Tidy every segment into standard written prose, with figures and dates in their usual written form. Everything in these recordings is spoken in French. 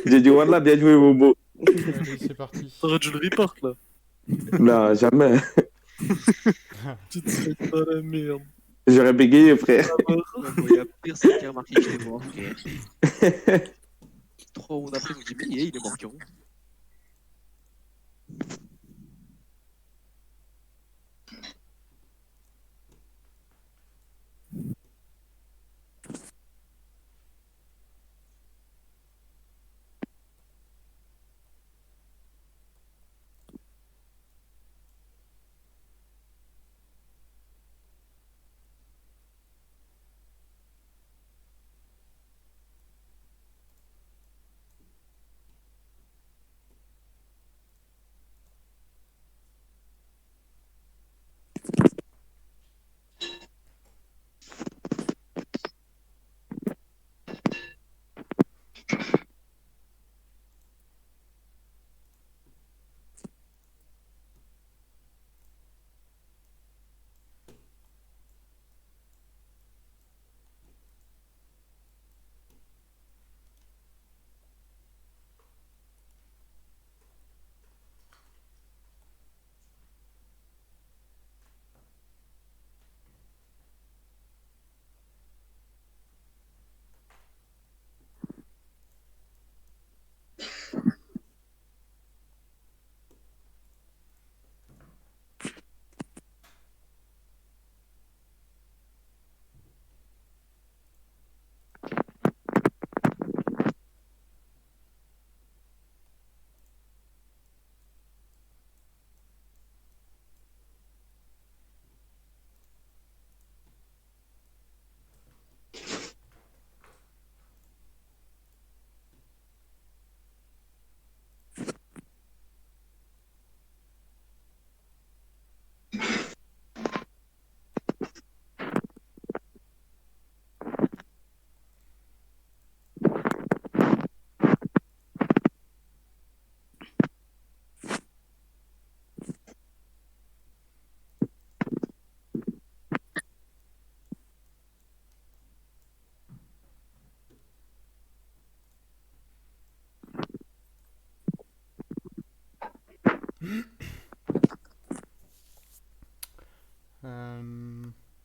J'ai dit, voilà, bien joué, Bobo. Allez, c'est parti. T'aurais dû le report là. Non, jamais. Tu te serais dans la merde. J'aurais bégayé, frère. Non, bon, il y a personne qui a remarqué que j'étais mort, frère. 3 rounds après, je me dis, mais il est mort, Kiro.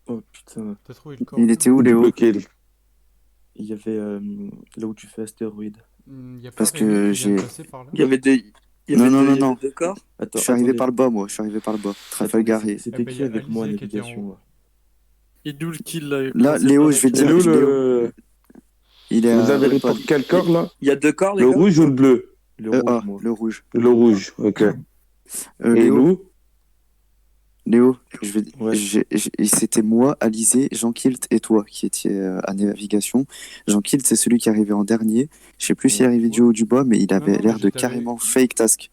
Oh putain. T'as trouvé le corps Il était où, Léo? Lequel? Il y avait là où tu fais astéroïde. Y a pas Parce Rémi que qui vient de j'ai... passer par là? Il y avait deux. Il y Non, avait non, deux, non, il y avait non. deux corps. Attends, Je suis arrivé attendez. par le bas, moi. Je suis arrivé par le bas. Trafalgar Attendez, et... c'était bah, qui y a avec moi en Alizé qui était en navigation haut. là Et d'où le kill là Là, Léo, je vais te C'est dire... où Léo, le. il est Vous à avez Ripoll. report quel corps, là? Il y a deux corps, les Le gars. rouge ou le bleu? Le rouge, Ah, moi. le rouge. Le rouge, ok. Et Léo, nous? Léo, Ouais. c'était moi, Alizé, Jean Kilt et toi qui étiez à navigation. Jean Kilt, c'est celui qui arrivait en dernier. Je sais plus s'il est arrivé du haut ou du bas, mais il avait non, l'air mais de j'étais carrément fake task.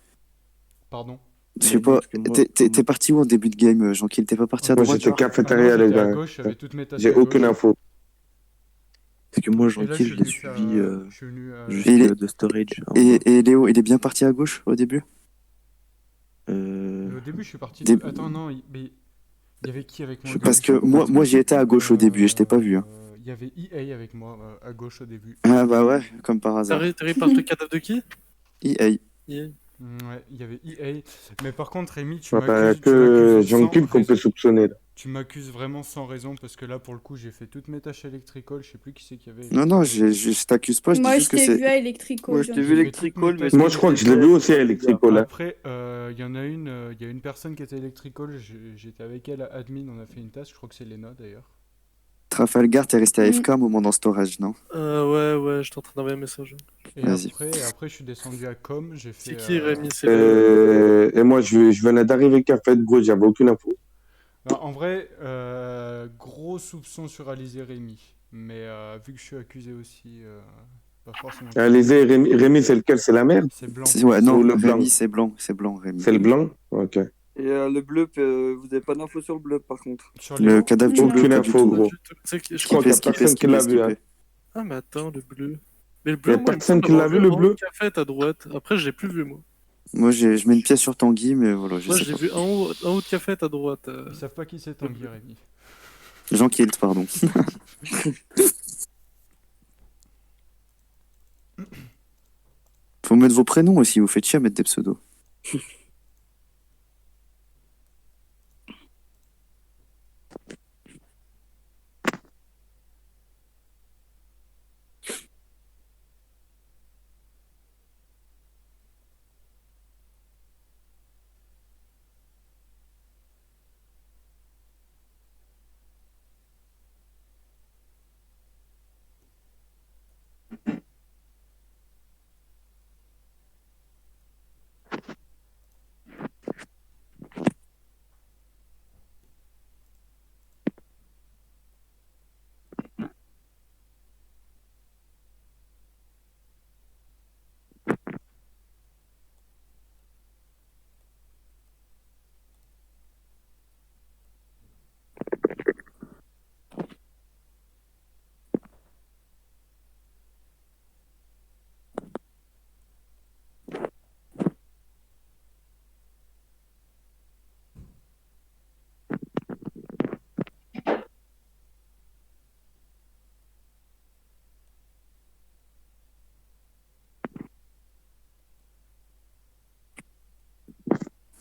Pardon. Je Mais sais non, pas, parce que moi- t'es parti où en début de game, Jean Kilt? T'es pas parti à Moi, droite, j'étais genre? Ah non, cafétéria, les j'étais à gars. gauche, j'avais toutes mes tâches J'ai à gauche. aucune info. Parce que moi, Et Jean là, Kill, je je suis l'ai venu faire, suivi je suis venu jusqu'à de storage. à un moment. Et Léo, il est bien parti à gauche au début? mais au début, je suis parti. Des- Attends, non, mais il y avait qui avec moi au Parce début? que moi j'y étais à gauche au début et je t'ai pas vu. Hein. Il y avait EA avec moi à gauche au début. Ah bah ouais, comme par hasard. T'as réparé le cadavre de qui? EA. Yeah. Ouais, il y avait EA. Mais par contre, Rémi, tu Enfin, m'accuses que sans Jean-Kill qu'on peut raison. soupçonner, là. Tu m'accuses vraiment sans raison parce que là, pour le coup, j'ai fait toutes mes tâches électrical. Je sais plus qui c'est qu'il y avait. Non, je t'accuse pas, je dis Moi, je juste que t'ai c'est. vu à Electrical. Moi, je t'ai J'ai vu fait Electrical, toutes mes mais. tâches. Moi, je crois que je l'ai vu aussi à Electrical, là. Après, il y en a il y a une personne qui était electrical. J'étais avec elle à admin. On a fait une tâche. Je crois que c'est Lena d'ailleurs. Trafalgar, t'es resté AFK un moment dans storage, non? Ouais, j'étais en train d'envoyer un message. Et Vas-y. après, je suis descendu à com. J'ai fait. C'est qui Rémi? C'est le. Et moi, je venais d'arriver café de gros, j'avais aucune info. Bah, en vrai, gros soupçon sur Alizé Rémi. Mais vu que je suis accusé aussi, pas forcément. Alizé, Rémi, c'est lequel? C'est la merde? C'est blanc. Ouais, non, Ou le blanc? Rémi, c'est blanc, Rémi. C'est le blanc? Ok. Et le bleu, vous avez pas d'info sur le bleu, par contre. Sur Le Léo, cadavre du Non. bleu, Aucune pas du info, tout. gros. Tu sais qui- Je crois qu'il y a personne qui l'a vu, hein. Ah, mais attends, le bleu. Mais le Y bleu, a moi, il me personne semble qui l'a d'avoir vu, le en haut bleu? de café à droite. Après, j'ai plus vu, moi. Moi, je mets une pièce sur Tanguy, mais voilà, je Moi, sais j'ai pas. vu en haut de café à droite. ils savent pas qui c'est Tanguy Rémi. Jean Kilt, pardon. Faut mettre vos prénoms aussi, vous faites chier à mettre des pseudos.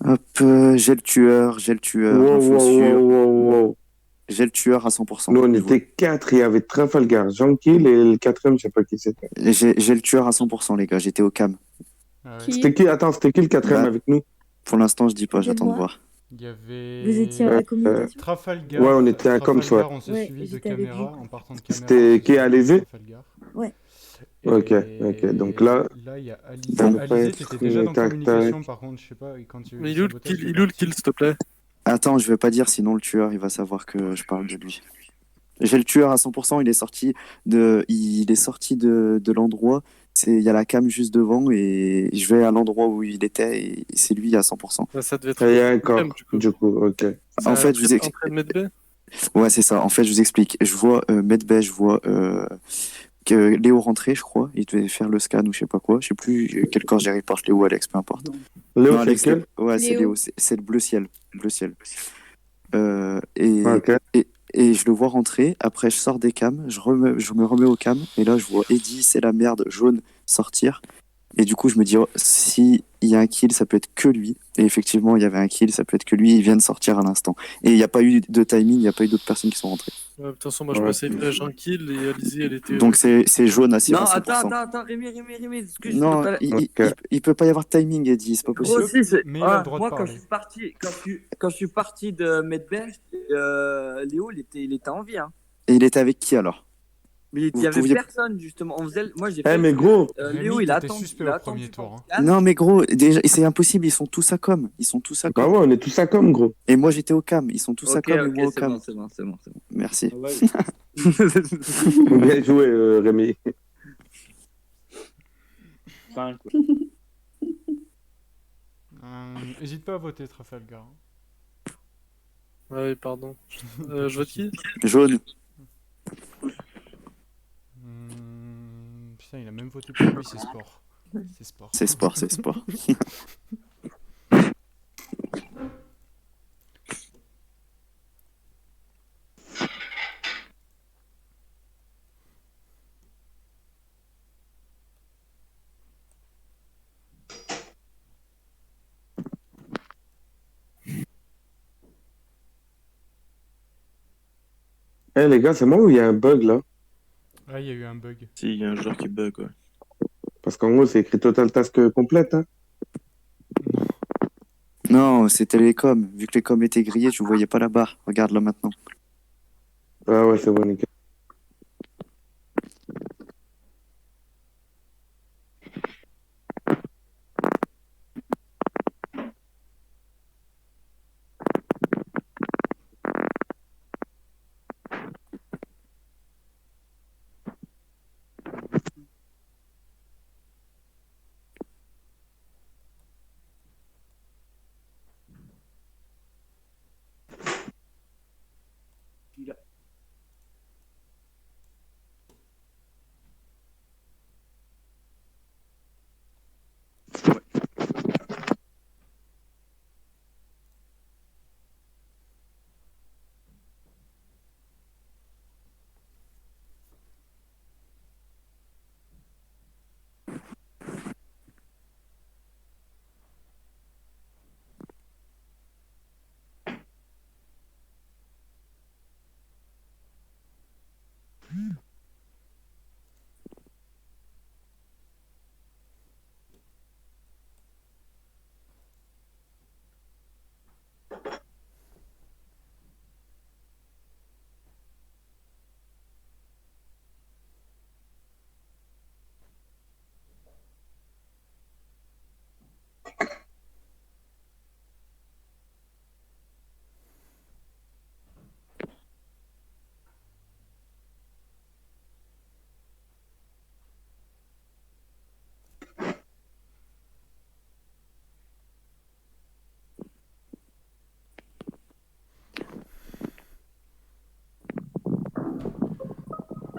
Hop, j'ai le tueur, Wow, info wow, sûre. wow, wow, wow. J'ai le tueur à 100%. Nous, on Je vois. était 4, il y avait Trafalgar, Jean-Kill et le quatrième, je sais pas qui c'était. J'ai le tueur à 100%, les gars, j'étais au cam. Ah ouais. Qui? C'était qui? Attends, c'était qui le quatrième Bah, avec nous? Pour l'instant, je dis pas, C'était j'attends de moi. voir. Il y avait. Vous étiez à la communication? Trafalgar. Ouais, on était à comme ça. Trafalgar, on s'est Ouais, suivi de j'étais avec caméra. vous. En partant de caméra. C'était on s'est qui, suivi de Alizé? Trafalgar. Ouais. Ok, ok. Donc là, Là, il y a Alizé. Donc, Alizé, ouais, t'étais déjà dans tac, communication, par contre, je sais pas, quand tu Mais il est où le kill, s'il te plaît? Attends, je vais pas dire, sinon le tueur, il va savoir que je parle de lui. J'ai le tueur à 100%, il est sorti de l'endroit. Il y a la cam juste devant et je vais à l'endroit où il était et c'est lui à 100%. Bah, ça devait être il y a un le corps. même, du coup. Du coup, ok. En fait, je vous En explique. train de mettre B. Ouais, c'est ça. En fait, je vous explique. Je vois Medbay, je vois que Léo rentrer, je crois. Il devait faire le scan ou je sais pas quoi. Je sais plus quel corps j'arrive par Léo ou Alex, peu importe. Léo, Non, c'est Alex, lequel? ouais, c'est Léo. Léo. C'est le bleu ciel. Bleu ciel. Et, Ok. et je le vois rentrer. Après, je sors des cams. Je me remets au cam. Et là, je vois Eddie, c'est la merde, jaune, sortir. Et du coup, je me dis, oh, si il y a un kill, ça peut être que lui. Et effectivement, il y avait un kill, ça peut être que lui. Il vient de sortir à l'instant. Et il n'y a pas eu de timing, il n'y a pas eu d'autres personnes qui sont rentrées. Ouais, de toute façon, moi, je Ouais. me savais Jean Kill et Alizé, elle était. Donc, c'est jaune à 100%. Non, attends, Rémi, excuse, s'il te Non, plaît. il peut pas y avoir de timing, Eddie, c'est pas possible. Gros, si, Mais il a le droit de moi, parler. quand je suis parti de Medbench, Léo, il était en vie. Hein. Et il était avec qui alors? Mais il Vous y avait pouviez- personne, justement. Moi, j'ai Eh, fait. mais gros, Léo, Rémi, il a t'étais attendu. suspect il a au attendu premier tour, qu'on hein. se calme. Non, mais gros, déjà, c'est impossible, ils sont tous à com. Ils sont tous à bah com. ouais, on est tous à com, gros. Et moi, j'étais au cam. Ils sont tous à Ok, com et moi au c'est cam. bon, c'est bon, c'est bon. Merci. Bien joué, Rémi. Hésite pas à voter Trafalgar. Hein. Ouais, pardon. Je vote qui? Jaune. Putain, il a même voté pour lui, c'est sport. C'est sport. C'est sport, c'est sport. Eh, les gars, c'est moi ou il y a un bug là? Ah, il y a eu un bug. Si, il y a un joueur qui bug, ouais. Parce qu'en gros, c'est écrit Total Task complète. Hein. Non, c'était les coms. Vu que les coms étaient grillés, tu voyais pas la barre. Regarde là maintenant. Ah ouais, c'est bon, nickel.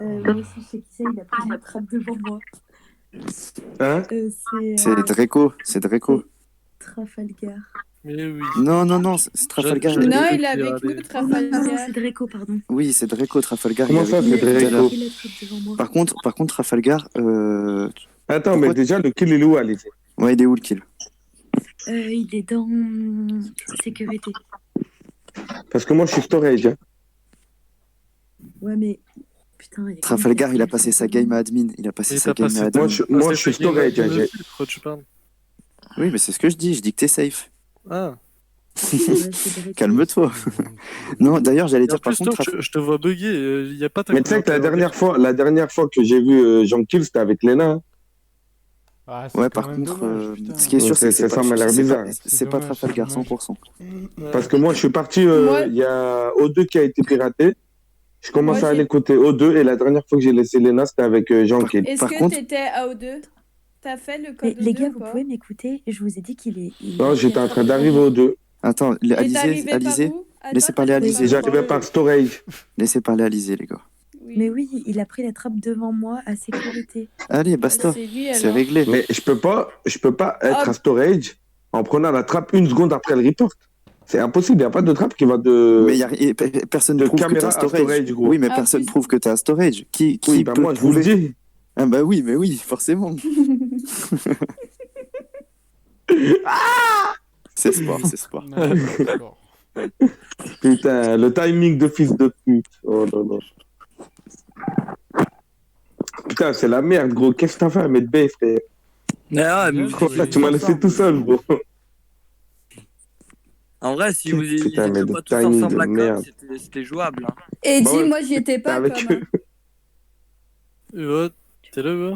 Moi aussi, je sais qui c'est, il a pris la trappe devant moi. Hein? C'est Draco, c'est Draco. Trafalgar. Mais oui. Non, c'est Trafalgar. Je- Non, je- il est avec nous, Non, non, Trafalgar. c'est Draco, pardon. Oui, c'est Draco, Trafalgar. Comment il est ça, avec nous c'est tout à Draco? l'heure. Il a la trappe devant moi. Par contre, Trafalgar, Attends, Pourquoi mais déjà, le kill, il est où, Alizé? ouais, il est où le kill? Il est dans sécurité. Parce que moi, je suis storage. Hein. Ouais, mais putain. Il Trafalgar, il a passé sa game à admin. Il a passé Et sa t'as game passé à ta- admin. Moi, je suis ta game storage. à Hein, j'ai- de quoi tu parles? Oui, mais c'est ce que je dis. Je dis que t'es safe. Ah. Calme-toi. Non, d'ailleurs, j'allais Et en dire par plus, contre. toi, je te vois bugger. Il y a pas ta Mais tu sais que couleur. la dernière fois que j'ai vu Jean Kill, c'était avec Lena. Hein. Ah, c'est Ouais, quand par même contre, dommage, putain. ce qui est sûr, c'est que Ça m'a l'air bizarre. c'est pas dommage, Trafalgar c'est dommage. 100%. Parce que moi, je suis parti, Moi- il y a O2 qui a été piraté. Je commence Moi, à j'ai- aller côté O2 et la dernière fois que j'ai laissé Lena, c'était avec Jean Kill. Est-ce Par que contre- t'étais à O2? T'as fait le Mais code les O2 gars, ou vous pas? pouvez m'écouter? Je vous ai dit qu'il est. Non, j'étais en train d'arriver O2. Attends, Et t'es arrivé Alizé, par où? laissez Attends, parler t'es Alizé. arrivé J'arrivais par storage. laissez parler Alizé, les gars. Oui. Mais oui, il a pris la trappe devant moi à sécurité. Allez, Ah, basta. c'est lui, C'est alors. réglé. Mais je peux pas être Ah. à storage en prenant la trappe une seconde après le report. C'est impossible, il n'y a pas de trappe qui va de. Mais personne de ne prouve que t'es caméra à à storage. storage, gros. Oui, mais Ah, personne plus- prouve que t'es à storage. Qui Oui, bah peut moi, je vous le prouver? dis. Ah bah oui, mais oui, forcément. C'est sport, c'est sport. Ouais, d'accord. Putain, le timing de fils de pute. Oh là là. Putain, c'est la merde, gros. Qu'est-ce que t'as fait à mettre B, frère? Ah, Bien mais joué. Frère, tu m'as laissé tout seul, gros. en vrai, si vous Putain, mais étiez de pas tous timing ensemble de à com, merde. c'était jouable. Hein. Et Bah dis, ouais, moi, j'y étais pas, avec comme, eux. Ouais, t'es là, ouais.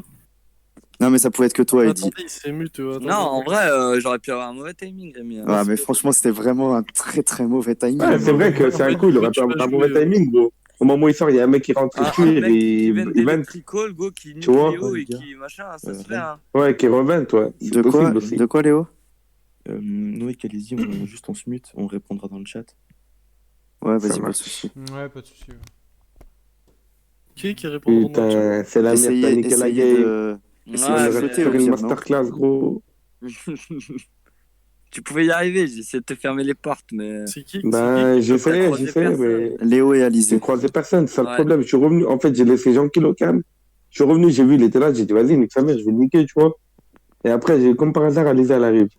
Non, mais ça pouvait être que toi, Eddie. Attendez, il s'est mu, tu vois. Non, en vrai, j'aurais pu avoir un mauvais timing, Rémi. hein. Ah, mais franchement, c'était vraiment un très très mauvais timing. Ouais, c'est vrai que c'est un coup, il aurait pu avoir un mauvais timing, gros. Au moment où il sort, il y a un mec qui rentre Un dessus mec qui et vient il vend. d'électrical, go, qui nique Tu vois, Léo et les gars. qui machin, ça se fait. Hein. Ouais, qui revend, toi. C'est De quoi, possible aussi. de quoi, Léo? Nous et Kalizi, juste on se mute, on répondra dans le chat. Ouais, Ça vas-y, pas de marche. soucis. Ouais, pas de soucis. Ouais. Qui répond dans le chat? Putain, c'est la merde, t'as Essayez, niqué la essayez game. de... essayez Ouais, de On mais- aurait sauter, pu faire au une pire, non? masterclass, gros. Tu pouvais y arriver, j'ai essayé de te fermer les portes, mais. C'est qui? Ben, j'essayais, croisé mais Léo et j'ai Alizé. croisé personne, c'est ça le Ouais. problème. Je suis revenu, en fait, j'ai laissé Jean Kilo calme. Je suis revenu, j'ai vu, il était là, j'ai dit, vas-y, nique sa mère, je vais le niquer, tu vois. Et après, comme par hasard, Alizé, elle arrive.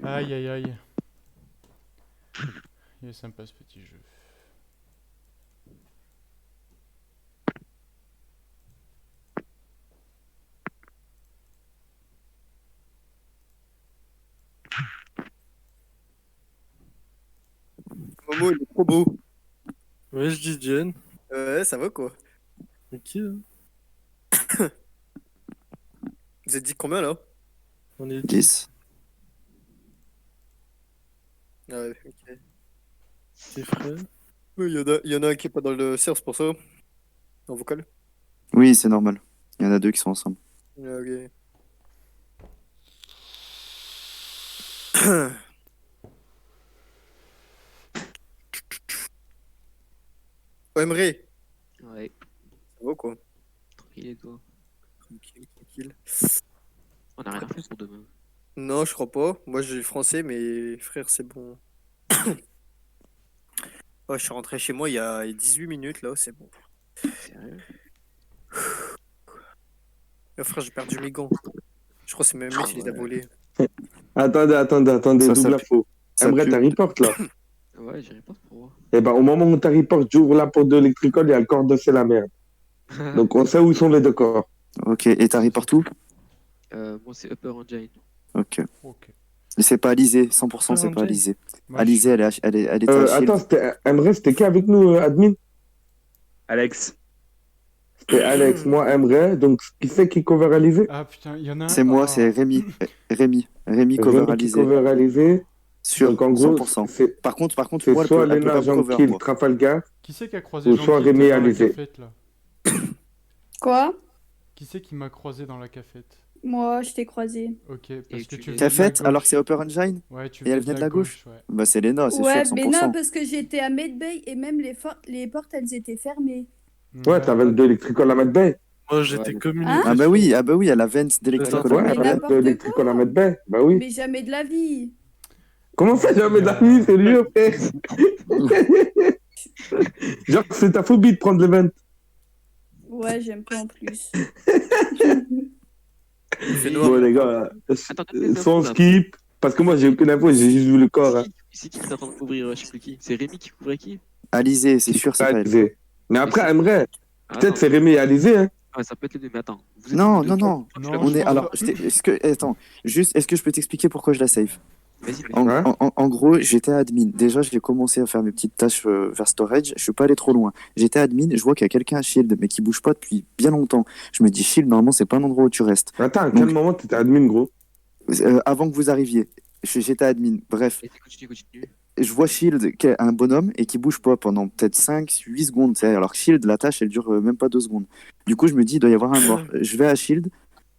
Aïe, aïe, aïe. Il est sympa ce petit jeu. Momo, il est trop beau. Ouais, je dis Jen. Ouais, ça va quoi? Mais qui, là? Vous êtes dit combien là? On est 10. Ah ouais, ok. tes frères. Oui, il y en a un qui est pas dans le serve, c'est pour ça. En vocal. Oui, c'est normal. Il y en a deux qui sont ensemble. Ah, ok. Oh, Emre, Ouais, ça va quoi? tranquille et toi. Tranquille, tranquille. On a rien fait pour demain. Non, je crois pas. Moi, j'ai le français, mais frère, c'est bon. Ouais, je suis rentré chez moi il y a 18 minutes là, c'est bon. Sérieux? Frère, j'ai perdu mes gants. Je crois que c'est même mec qui les a volés. Attendez, Ça, double ça info. ça Aimerais pue. ta report, là. Ouais, j'irai pas pour voir. Et ben, au moment où ta report, j'ouvre la porte de l'électricole, il y a le corps de c'est la merde. Donc, on sait où sont les deux corps. Ok, et t'arrives partout? Moi, c'est Upper Engine. Ok. Ok. Et c'est pas Alizé, 100% c'est pas Engine. Alizé. Moi, Alizé, elle était à Shield. Attends, Aimerais, c'était qui avec nous, admin? Alex. C'était Alex, moi, Aimerais. Donc, qui c'est qui cover Alizé? Ah putain, il y en a un. C'est moi, Ah. c'est Rémi. Rémi cover Rémi qui Alizé. cover Alizé. Sûr, Donc, en gros, 100%. c'est Par contre, c'est moi, soit elle peut Lena, pas me Jean cover, Kill, moi. Trafalgar. Qui c'est qui a croisé Ou Jean soit qui Rémi était dans la Alizé. cafette, là? Quoi? Qui c'est qui m'a croisé dans la cafette? Moi, je t'ai croisé. Ok, Et parce que tu tu l'as- venais Qu'a de la fait alors que gauche. c'est Upper Engine? Ouais, tu Et elle venais venait de la gauche? ouais. Bah c'est Lena, c'est Ouais, sûr, mais non, 100%. parce que j'étais à Medbay et même les portes, elles étaient fermées. Ouais, t'avais de l'électrical à Medbay. Moi, j'étais Ouais. communiqué. Ah bah oui, à la vente d'électrical. Attends, Ouais, Mais t'avais de n'importe l'électrical à quoi. Medbay. Bah oui. Mais jamais de la vie. Comment ça, jamais d'amis, sérieux, frère? Genre, c'est ta phobie de prendre l'event. Ouais, j'aime pas en plus. Il fait noir. Bon, les gars, Attends, donne les sans infos, là. skip. Parce que moi, j'ai aucune info, j'ai juste vu le corps. Hein. C'est qui est en train de couvrir, je sais plus qui. C'est Rémi qui couvrait qui? Alizé, c'est sûr, c'est pas elle. Alizé. Mais après, c'est- Aimerait. Ah, Peut-être non. c'est Rémi et Alizé. Hein. Ah, ça peut être les deux, mais attends. Vous êtes Non, tous non, deux non. trois. Non, On je est pense alors, pas. est-ce que attends, juste, est-ce que je peux t'expliquer pourquoi je la save? Vas-y, vas-y. En, Ouais. en gros, j'étais admin. Déjà, j'ai commencé à faire mes petites tâches vers storage. Je suis pas allé trop loin. J'étais admin. Je vois qu'il y a quelqu'un à Shield, mais qui bouge pas depuis bien longtemps. Je me dis, Shield, normalement, c'est pas un endroit où tu restes. Attends, à quel Donc- moment t'étais admin, gros? Avant que vous arriviez, j'étais admin. Bref, Vas-y, continue. je vois Shield, qui est un bonhomme, et qui bouge pas pendant peut-être 5-8 secondes. Tu sais. Alors que Shield, la tâche, elle dure même pas 2 secondes. Du coup, je me dis, il doit y avoir un mort. Je vais à Shield,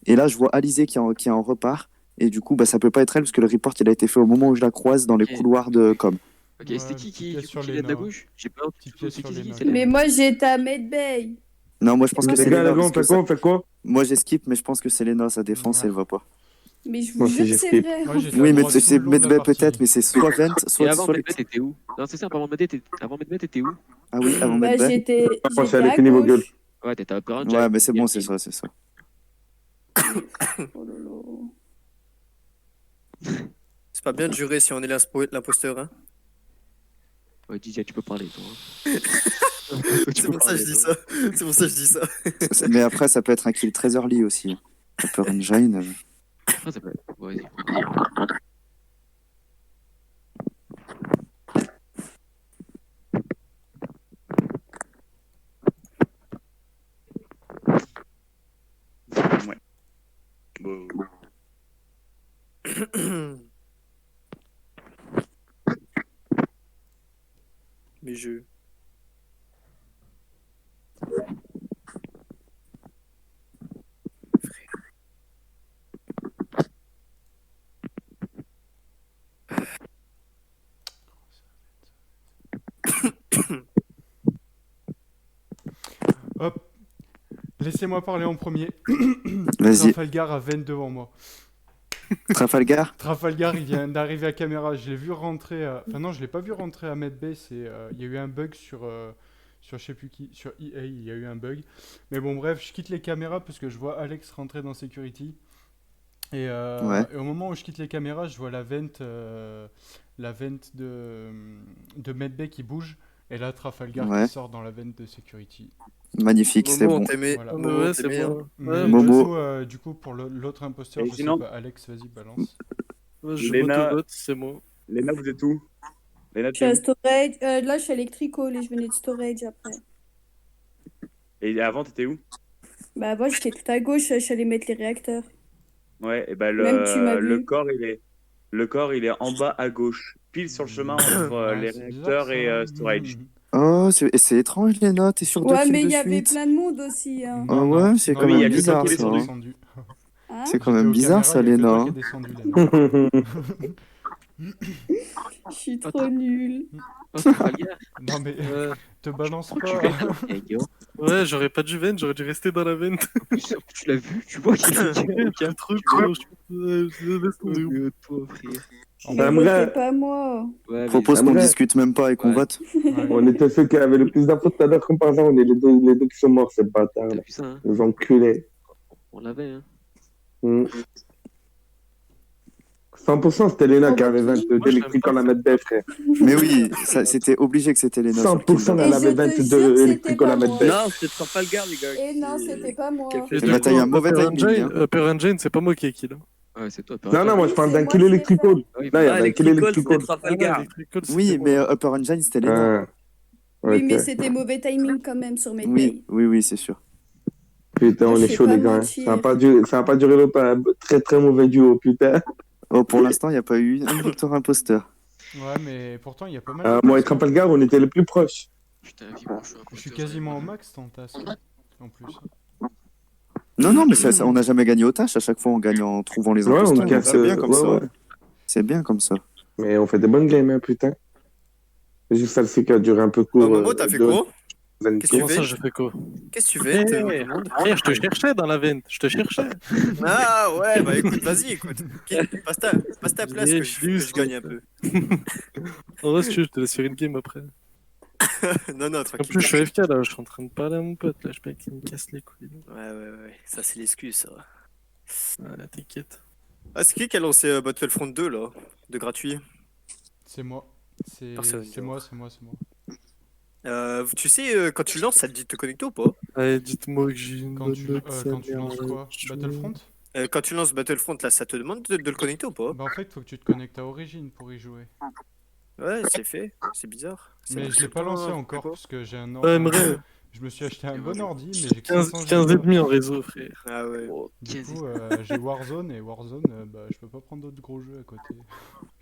et là, je vois Alizé qui en repart. Et du coup, bah, ça peut pas être elle, parce que le report, il a été fait au moment où je la croise dans les Ok. couloirs de com. Ok, Ouais, c'était qui petite pièce du sur coup, qui vient de la Lena. gauche? J'ai pas Petite pièce c'est sur qui, Lena. c'est Mais moi, j'étais à Medbay. Non, moi, je pense que Les c'est Les gars, Lena. les gars, parce que on fait quoi? Moi, j'ai skip, mais je pense que c'est Lena, sa défense, Ouais. elle va pas. Mais je vous Moi aussi, jure j'ai que c'est skip. vrai. Moi, j'étais à Oui, mais droite tout c'est le long de la Medbay partie. peut-être, mais c'est soit Vent, Et soit. avant soit Medbay, t'étais où? Non, c'est ça, avant Medbay, t'étais où? Ah oui, avant Bah, Medbay. j'étais Moi, je suis allé à finir vos gueules. gauche. Ouais, t'étais à Upper Engine. Ouais, mais c'est bon, Ok. c'est ça, c'est ça. Oh là là. C'est pas bien de jurer si on est l'imposteur, hein. Ouais, DJ, tu peux parler, toi. hein. C'est pour ça que je dis ça. C'est pour ça que je dis ça. Mais après, ça peut être un kill très early aussi. Upper Engine. Après, ça peut être. Ouais, vas-y. Ouais. Bon. Mais je. Hop. Laissez-moi parler en premier. Vas-y, Trafalgar a 20 devant moi. Trafalgar. Trafalgar, il vient d'arriver à caméra. Je l'ai vu rentrer. Enfin, non, je l'ai pas vu rentrer à Medbay. Il y a eu un bug sur je sais plus qui. Sur EA, il y a eu un bug. Mais bon, bref, je quitte les caméras parce que je vois Alex rentrer dans Security. Ouais. Et au moment où je quitte les caméras, je vois la vente de Medbay qui bouge. Et là, Trafalgar Ouais. qui sort dans la vente de Security. Magnifique, c'est Momo, on bon. t'aimait. Voilà. Ah, mais Momo, ouais, on c'est t'aimait, bon. hein. Mais Ouais, Momo. du coup, pour l'autre imposteur, Et je sinon- sais pas. Alex, vas-y, balance. ouais, je Léna- vote, c'est moi. Léna, vous êtes où? Léna, Je suis t'es à où? storage. Là, je suis à électrical et je venais de storage après. Et avant, t'étais où? Bah, moi, j'étais tout à gauche. Je suis allée mettre les réacteurs. Ouais, et ben Même tu m'as le vu. corps, il est en bas à gauche, pile sur le chemin entre Ouais, les c'est réacteurs bizarre, et ça. storage. Oh, c'est étrange, Léna, t'es sur 2 Ouais, kills mais de il y avait suite. plein de monde aussi. Hein. Ah ouais, c'est non, quand mais même il y a que toi bizarre qui l'es ça. sur hein. descendu. Hein C'est quand J'étais même aux bizarre caméras, ça, il y a que Léna. toi hein. qui es descendu, là. Je suis trop nulle. Oh, Trafalgar. Non, mais Ouais, te balance Pourquoi tu pas. vends, eh, gars? ouais, j'aurais pas dû vent, j'aurais dû rester dans la vente. En plus, tu l'as vu, tu vois qu'il est tiré, C'est trop cool. Je laisse tomber. toi, frère. En Mais Aimerait- votez pas moi. Ouais, mais Propose qu'on Aimerait- discute même pas et qu'on Ouais. vote. Ouais. On était ceux qui avaient le plus d'infos tout à l'heure, comme par exemple, on est les deux qui sont morts, ces bâtards t'as là. vu ça, hein? Les enculés. On l'avait, hein. Mm. 100% c'était Léna qui avait 20 j'aime d'électrique pas en la mettre bête, frère. Mais oui, ça, c'était obligé que c'était Léna. sur le kill 100% de- elle Et avait je te 22 jure que c'était électrique en la pas mettre moi. bête. Non, c'était Trafalgar, les gars. Et non, c'était pas moi. Quel fait Et de du Bah, coup, t'as eu un mauvais Upper timing, Engine, hein. Upper Engine, c'est pas moi qui ai kill. Hein. Ouais, c'est toi, Non, non, moi je parle Oui, d'un c'est kill moi qui l'ai électrical. Ah oui, Là, il y Ah, avait un kill Electrical, c'était électrical. Trafalgar. Electrical, Oui, c'était mais moi. Upper Engine, c'était Léna. Ah, Oui, ok. mais c'était mauvais timing quand même sur mes Oui, payes. oui, oui, c'est sûr. Putain, Moi, on je est sais chaud, pas les gars. Hein. mentir. Ça a pas duré longtemps. Un très très mauvais duo, putain. Oh, pour l'instant, il n'y a pas eu une victoire imposteur. Ouais, mais pourtant, il y a pas mal de Moi et personnes. Trafalgar, on était les plus proches. Putain, vivement, je suis un Je suis imposteur, quasiment au j'arrive max, ton task. En plus. Non, mais on n'a jamais gagné aux tâches. À chaque fois, on gagne en trouvant les Ouais, imposteurs. on casse. C'est bien comme ça. Ouais. C'est bien comme ça. Mais on fait des bonnes games, hein, putain. Juste celle-ci qui a duré un peu court. Oh, Momo, t'as fait quoi? Qu'est-ce que tu Comment ça, fais? je fais quoi? Qu'est-ce que tu fais? Frère, je te cherchais dans la vente. Je te cherchais. Ah ouais, bah écoute, vas-y, écoute. Ok, passe ta place que je gagne un peu. En vrai, si tu veux, je te laisse faire une game après. Non, En tranquille. plus, je suis AFK là, je suis en train de parler à mon pote là, je sais pas qu'il me casse les couilles. Ouais. Ça, c'est l'excuse, ça. Voilà, t'inquiète. Ah, c'est qui a lancé Battlefront 2 là? De gratuit? C'est moi. C'est Personne, moi. Tu sais, quand tu lances, ça te dit de te connecter ou pas? Allez, dites-moi que j'ai une Quand bonne tu, note, quand tu lances quoi? Battlefront? Quand tu lances Battlefront, là, ça te demande de le connecter ou pas? Bah en fait, faut que tu te connectes à Origin pour y jouer. Ouais, c'est fait. C'est bizarre. Mais je l'ai pas lancé encore parce que j'ai un Ouais, ordi. vrai. Je me suis acheté un bon ordi, mais j'ai que 15, 500 15 et gigas. demi en réseau, frère. Ah ouais. Du coup, j'ai Warzone et Warzone, bah je peux pas prendre d'autres gros jeux à côté.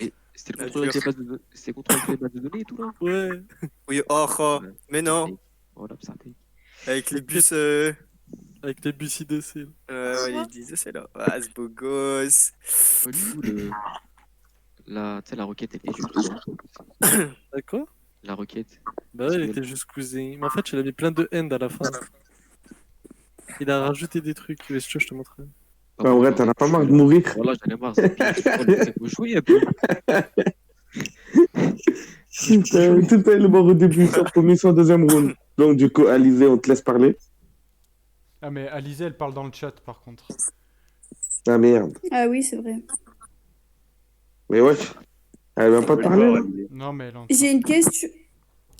Mais c'était le contrôle avec les bases de données. C'était le contrôle avec les bases de données et tout là. Ouais. Oui, mais non. Voilà, ça fait. Avec les bus. Avec les bus IDC. Ouais, les 10, c'est là. Ah, ce beau gosse. Ouais, du coup, tu sais, la requête, elle était juste dedans. D'accord. La requête. Bah ouais, elle était juste cousin. Mais en fait, il a mis plein de end à la fin. Il a rajouté des trucs. Mais si tu veux, je te montrerai. Bah, en vrai, t'en as pas marre de mourir. Voilà, j'en ai marre. C'est pour jouer un peu. Putain, tout est le mort au début, soit premier, soit deuxième round. Donc, du coup, Alizé, on te laisse parler. Ah mais Alizé, elle parle dans le chat par contre. Ah merde. Ah oui, c'est vrai. Mais wesh, elle va pas te parler là. Non mais elle en... J'ai une question.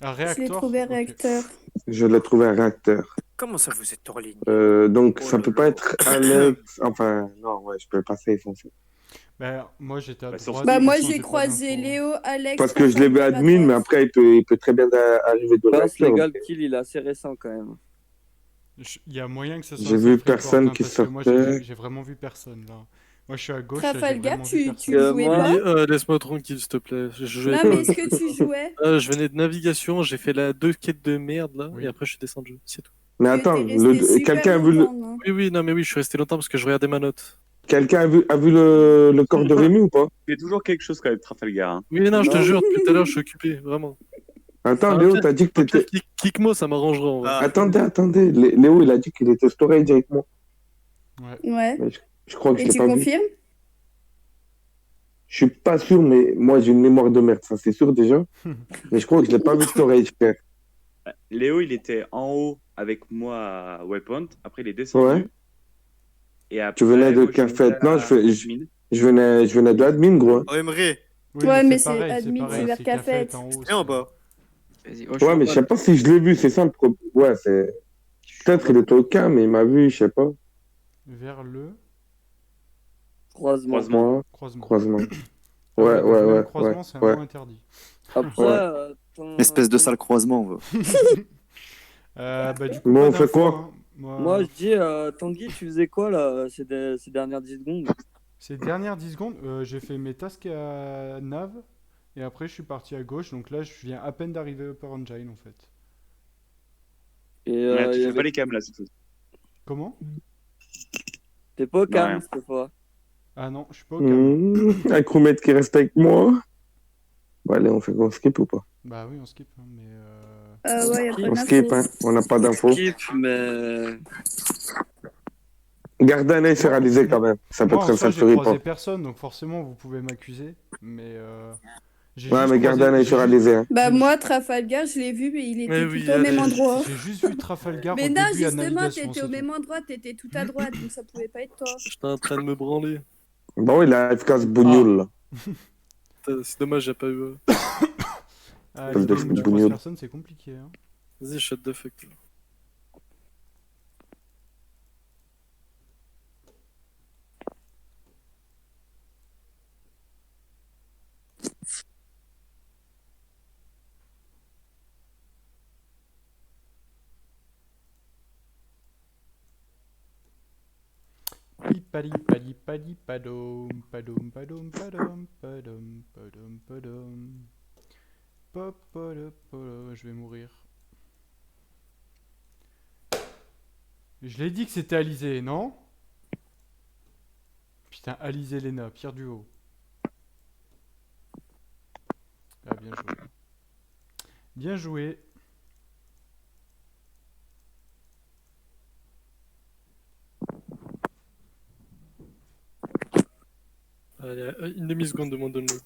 Un Je l'ai réacteur? trouvé Ok. réacteur. Je l'ai trouvé un réacteur. Comment ça, vous êtes hors ligne? Donc, ça peut pas être Alex. Enfin, non, ouais, je peux passer essentiel. Bah moi j'étais à Bah, droite. Bah de toute moi façon, j'ai pas croisé d'infos. Léo, Alex. Parce que je l'ai vu Raphaël, admin, mais Matos. après, il peut très bien arriver de Passe réacteur. légal kill, il est assez récent quand même. Il y a moyen que ce soit J'ai un vu self-report, personne hein, qui parce que moi sortait. j'ai vraiment vu personne là. Moi je suis à gauche, là, j'ai Trafalgar, vraiment vu tu personne. jouais moi- pas? Laisse-moi tranquille, s'il te plaît. Je jouais Non pas. mais est-ce que tu jouais? Je venais de navigation, j'ai fait la 2 quêtes de merde là, Oui. et après je suis descendu. C'est tout. Mais Tu attends, étais resté super quelqu'un a vu le... longtemps, hein. Oui, non, mais oui, je suis resté longtemps parce que je regardais ma note. Quelqu'un a vu le corps de Rémi ou pas? Il y a toujours quelque chose quand même, Trafalgar. Hein. Oui, non, je te Non. jure, depuis tout à l'heure, je suis occupé, vraiment. Attends, Ah, Léo, pire- t'as dit que Au pire, t'étais... kick-moi, ça m'arrangera en vrai. Ah. Attendez, Léo, il a dit qu'il était storage avec moi. Ouais. Mais je crois que Et je l'ai tu pas vu. confirmes? Je suis pas sûr, mais moi j'ai une mémoire de merde, ça c'est sûr déjà. Mais je crois que je l'ai pas vu storage, frère. Léo, il était en haut avec moi à Waypoint. Après, il est descendu. Ouais. Et après, Tu venais de moi, je suis Café. monté Non, à je admin. venais de admin, gros. Oh, Emre, Oui, Ouais, mais c'est c'est pareil, admin, c'est vers c'est Cafette. en haut. viens en bas. Vas-y, oh, je suis Ouais, en mais bas, je sais là. pas si je l'ai vu, c'est ça le problème. Ouais, c'est. Peut-être il était au cas, mais il m'a vu, je sais pas. Vers le Croisement. Croisement. Ouais, croisement. croisement. Ah Ouais, donc même ouais. croisement, c'est un ouais. mot interdit. Après, Ouais. Espèce de sale croisement, va. Bah du coup, Bon, pas on fait d'infos, quoi? hein. moi je dis, Tanguy, tu faisais quoi là ces dernières 10 secondes? Ces dernières 10 secondes, j'ai fait mes tasks à Nav, et après je suis parti à gauche, donc là je viens à peine d'arriver à Upper Engine en fait. Et Ouais, tu y fais avait- pas les cams là, c'est tout. Comment? T'es pas au Non, calme rien. cette fois. Ah non, je suis pas au calme. Un crewmate qui reste avec moi. Bon, allez, on fait qu'on skip ou pas? Bah oui, on skip, hein, mais Ouais, y a pas On skip, d'infos. hein. On n'a pas d'infos. Skip, mais. Gardez un œil sur Moi- Alizé quand même. Ça peut moi être en un soi j'ai sale croisé report. personne, donc forcément vous pouvez m'accuser, mais j'ai Ouais, juste mais gardez un œil j'ai sur juste- Alizé. Hein. Bah j'ai moi, Trafalgar, je l'ai vu, mais il était Mais tout oui, le temps au même allez. endroit. J'ai juste vu Trafalgar Mais au non, début à justement, navigation, t'étais c'est au tout. même endroit, t'étais tout à droite, donc ça pouvait pas être toi. J'étais en train de me branler. Bon, il a FK Bougnoul, là. Putain, c'est dommage, j'ai pas eu. Ah, Parce l'idée que où tu c'est croises bougnoul. personne, c'est compliqué, hein. Vas-y, shut the fuck. Là. Pipali pali pali padom padom padom padom padom padom padom. Je vais mourir. Je l'ai dit que c'était Alizé, non? Putain, Alizé Lena, pire duo. Ah, bien joué. Bien joué. Allez, une demi-seconde de mon download.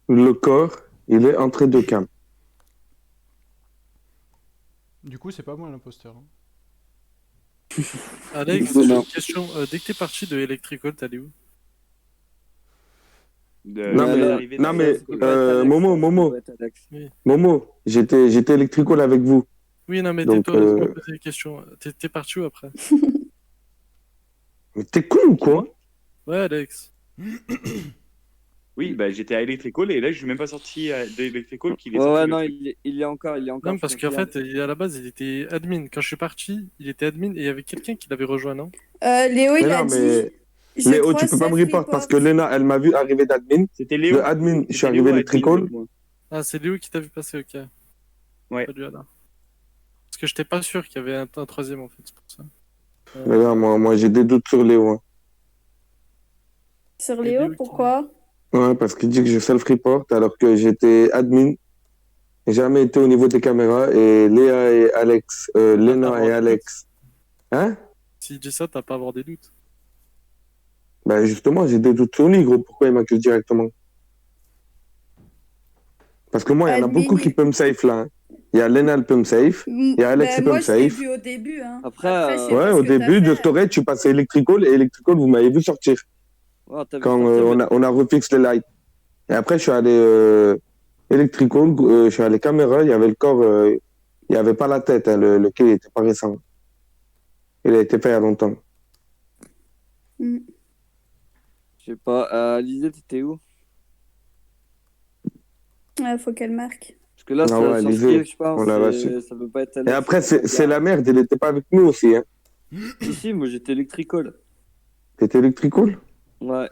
Le corps, il est entre deux cams. Du coup, c'est pas moi l'imposteur. Hein. Alex, j'ai une question. Dès que t'es parti de Electrical, t'allais où? Non mais Momo, Oui. Momo, j'étais électrical avec vous. Oui, non, mais Donc, tais-toi, laisse-moi poser des questions. T'es parti où après? Mais t'es con ou quoi? Ouais, Alex. Oui, bah j'étais à Electrical et là je suis même pas sorti d'Electrical qu'il est Ouais, sorti. ouais, le non, truc. il est encore. Non, parce je qu'en confirme. fait, à la base, il était admin. Quand je suis parti, il était admin et il y avait quelqu'un qui l'avait rejoint, non? Léo, Mais il a non, mais dit. Léo, tu peux pas me report parce que Lena, elle m'a vu arriver d'admin. C'était Léo. De admin, je suis C'était arrivé Léo admin, électrical. donc moi. Ah, c'est Léo qui t'a vu passer, ok. Ouais. Pas lui, alors. Parce que j'étais pas sûr qu'il y avait un troisième, en fait, c'est pour ça. Mais là, moi j'ai des doutes sur Léo. Hein. Sur Léo, pourquoi? Ouais, parce qu'il dit que je self-report alors que j'étais admin. J'ai jamais été au niveau des caméras et Léa et Alex, Lena et Alex. Hein? S'il dit ça, t'as pas à avoir des doutes. Ben justement, j'ai des doutes sur lui, gros. Pourquoi il m'accuse directement? Parce que moi, il y en a beaucoup qui peuvent me safe là. Hein. Il y a Lena, elle peut me safe. Il y a Alex qui peut Moi, me je t'ai safe. vu au début. Hein. Après, je sais Ouais, pas au ce que t'as début de fait. storage, je suis passé électrical et électrical, vous m'avez vu sortir. Ouais, t'as vu Quand sortir, on a refix les lights. Et après, je suis allé électrical, je suis allé caméra, il y avait le corps, il n'y avait pas la tête, hein, le kill n'était pas récent. Il a été fait il y a longtemps. Mm. Je sais pas. Lisée, t'étais où? Faut qu'elle marque. Parce que là, Ah ouais, sur Lisée, Skill, je pense, on l'a reçu. ça peut pas être Et Alex. après, c'est la merde, il n'était pas avec nous aussi. Hein. Si, moi j'étais électrical. T'étais électrical? Ouais.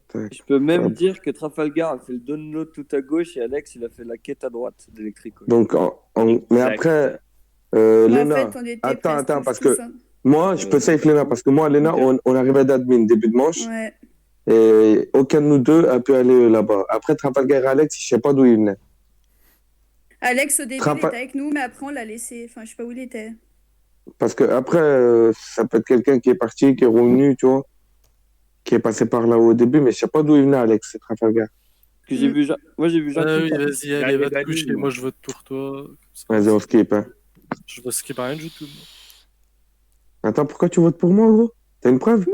Tac. Je peux même Hop. dire que Trafalgar a fait le download tout à gauche et Alex il a fait la quête à droite d'électrical. Donc, mais après, Mais en Léna, fait, on était attends, presque parce tous, que hein. moi, je peux safe Léna, parce que moi, Léna, on arrivait d'admin début de manche, Ouais. et aucun de nous deux a pu aller là-bas. Après, Trafalgar et Alex, je sais pas d'où ils venaient. Alex, au début, il Trapa- était avec nous, mais après, on l'a laissé. Enfin, je sais pas où il était. Parce que après, ça peut être quelqu'un qui est parti, qui est revenu, tu vois, qui est passé par là au début, mais je sais pas d'où il venait, Alex, c'est Trafalgar. Que j'ai vu moi j'ai vu Jean-Pierre. Oui, vas-y, allez, va te coucher. Moi, je vote pour toi. Vas-y, on skip, hein. Je vote skip à rien du tout. Attends, pourquoi tu votes pour moi, gros? T'as une preuve?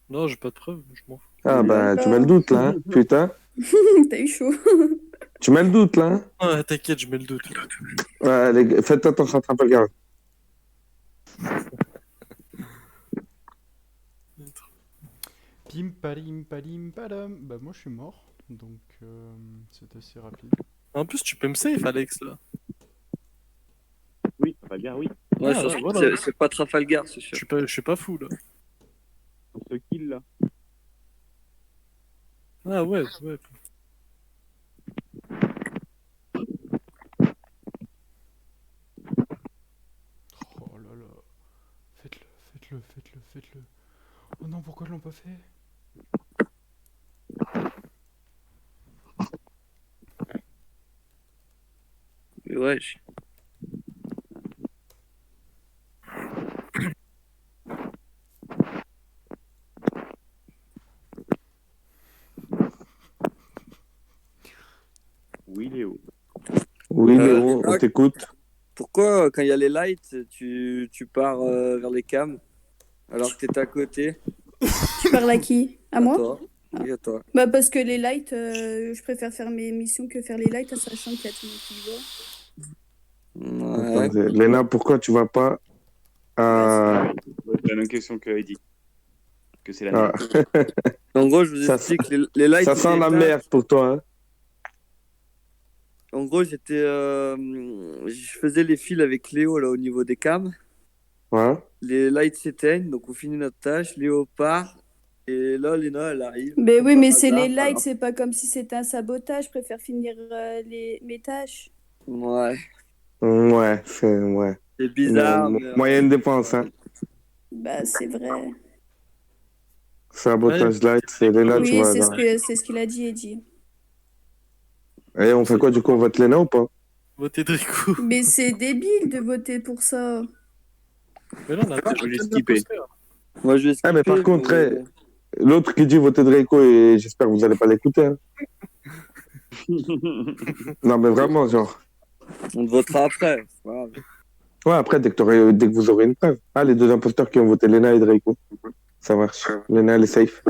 Non, j'ai pas de preuve, je m'en fous. Ah, bah, tu mets le doute, là, hein, putain. T'as eu chaud. Tu mets le doute, là, hein. Ah, t'inquiète, je mets le doute. Ouais, les gars, faites attention à Trafalgar. Pim palim palim palam. Bah moi je suis mort, donc c'est assez rapide. En plus, tu peux me save, Alex, là. Oui, Trafalgar, oui. Ouais, Ah, sur ouais, Skill, voilà. c'est pas Trafalgar, c'est sûr. Je suis pas fou, là. Ce kill là. Ah ouais, ouais. Oh là là. Faites-le. Oh non, pourquoi ils l'ont pas fait? Mais wesh. Oui, Léo. Oui, Léo, on Léna, t'écoute. pourquoi quand il y a les lights, tu pars vers les cams alors que t'étais à côté? Tu parles à qui? À moi? Toi. Oui, à toi. Bah parce que les lights, je préfère faire mes missions que faire les lights, en sachant qu'il y a tout le monde qui y va. Ouais. Attends, Léna, pourquoi tu vas pas à... C'est la même question que Eddie. Que c'est la Ah. merde. En gros, je vous Ça explique, les lights... Ça ils sent la éteinent. merde pour toi, hein. En gros, je faisais les fils avec Léo là au niveau des cams. Ouais. Les lights s'éteignent, donc on finit notre tâche. Léo part. Et là, Léna, elle arrive. Mais comme oui, par mais c'est hasard, les lights, alors. c'est pas comme si c'était un sabotage. Je préfère finir mes tâches. Ouais. Ouais, ouais. C'est bizarre. Moyenne dépense, hein. Bah, c'est vrai. Sabotage light, c'est Lena, tu Oui, vois. c'est ce qu'il a dit, Eddie. Et on fait quoi du coup? On vote Lena ou pas? Voter Drico. Mais c'est débile de voter pour ça. Mais là, on a pas Je vais skipper. Moi, je vais skipper. Ah, mais par contre, l'autre qui dit voter Draco, et j'espère que vous allez pas l'écouter. Hein. Non, mais vraiment, genre. On te votera après. Voilà. Ouais, après, dès que vous aurez une preuve. Ah, les deux imposteurs qui ont voté Lena et Draco. Ça marche. Lena, elle est safe.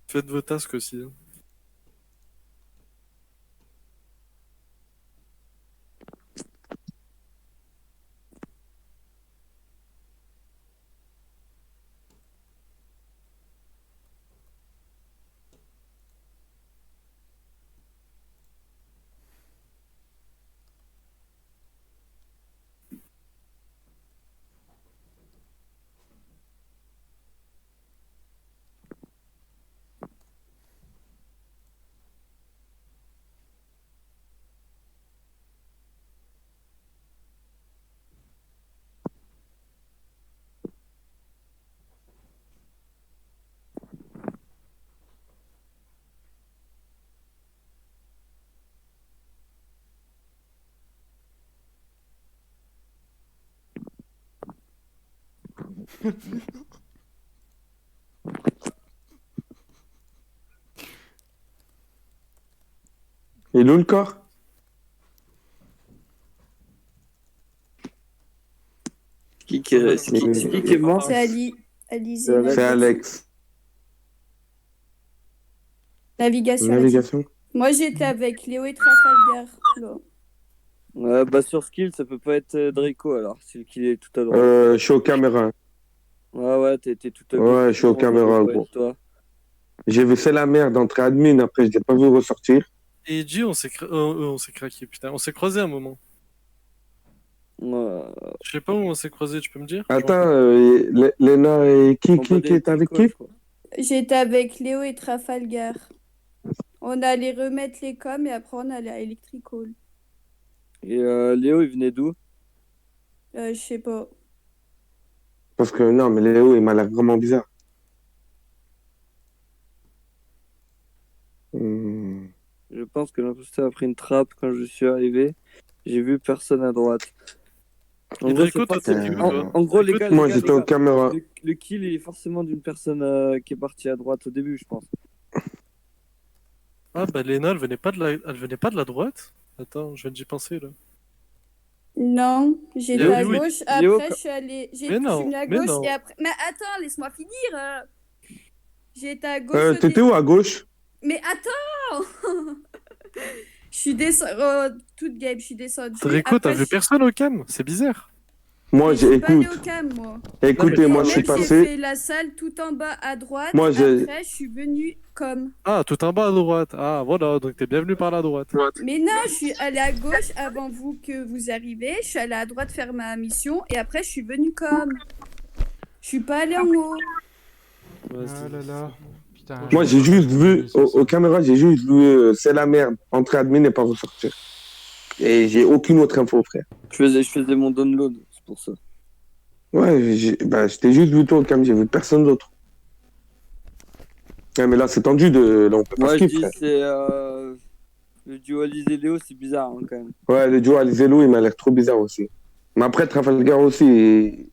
Faites vos tasks aussi. Hein. Il est où le corps? C'est qui qui est mort? C'est Ali. Ali C'est Alex. Navigation. Moi, j'étais avec Léo et Trafalgar. Là. Bah, sur skill, ça peut pas être Draco alors. C'est le qui est tout à droite. Je suis aux caméras. Ouais, t'es tout à Ouais, je suis aux caméras, gros. J'ai vu c'est la merde d'entrer admin, après je l'ai pas vu ressortir. Et G, on s'est craqué, putain. On s'est croisé un moment. Je sais pas où on s'est croisé, tu peux me dire? Attends, Léna et qui est avec qui? J'étais avec Léo et Trafalgar. On allait remettre les coms et après on allait à Electrical. Et Léo, il venait d'où? Je sais pas. Parce que non, mais Léo, il m'a l'air vraiment bizarre. Je pense que l'imposteur a pris une trappe quand je suis arrivé. J'ai vu personne à droite. En gros, les gars, moi j'étais aux caméras. Le kill il est forcément d'une personne qui est partie à droite au début, je pense. Ah bah Léna, elle venait pas de la droite? Attends, je viens d'y penser là. Non, j'étais à gauche. Après, je suis allée. J'ai venu à gauche non. et après. Mais attends, laisse-moi finir. J'étais à gauche. T'étais où à gauche? Mais attends. Je suis descendue. Toute game, je suis descendue. Draco, t'as vu personne au cam? C'est bizarre. Moi, j'écoute. Écoutez, moi, je suis passé. J'ai fait la salle tout en bas à droite. Moi, après, je suis venue comme. Ah, tout en bas à droite. Ah, voilà, donc t'es bienvenu par la droite. Mais non, je suis allée à gauche avant vous que vous arriviez. Je suis allée à droite faire ma mission et après, je suis venue comme. Je suis pas allée en haut. Ah là là. Putain, moi, j'ai juste vu, aux caméras, j'ai juste vu c'est la merde, entrer admin et pas ressortir. Et j'ai aucune autre info, frère. Je faisais mon download, c'est pour ça. Ouais, j'étais juste vu toi au cam, j'ai vu personne d'autre. Ouais, mais là, c'est tendu de. Là, on peut pas skip, je dis, c'est. Le duo Alice et Léo, c'est bizarre, hein, quand même. Ouais, le duo Alice et Léo, il m'a l'air trop bizarre aussi. Mais après, Trafalgar aussi,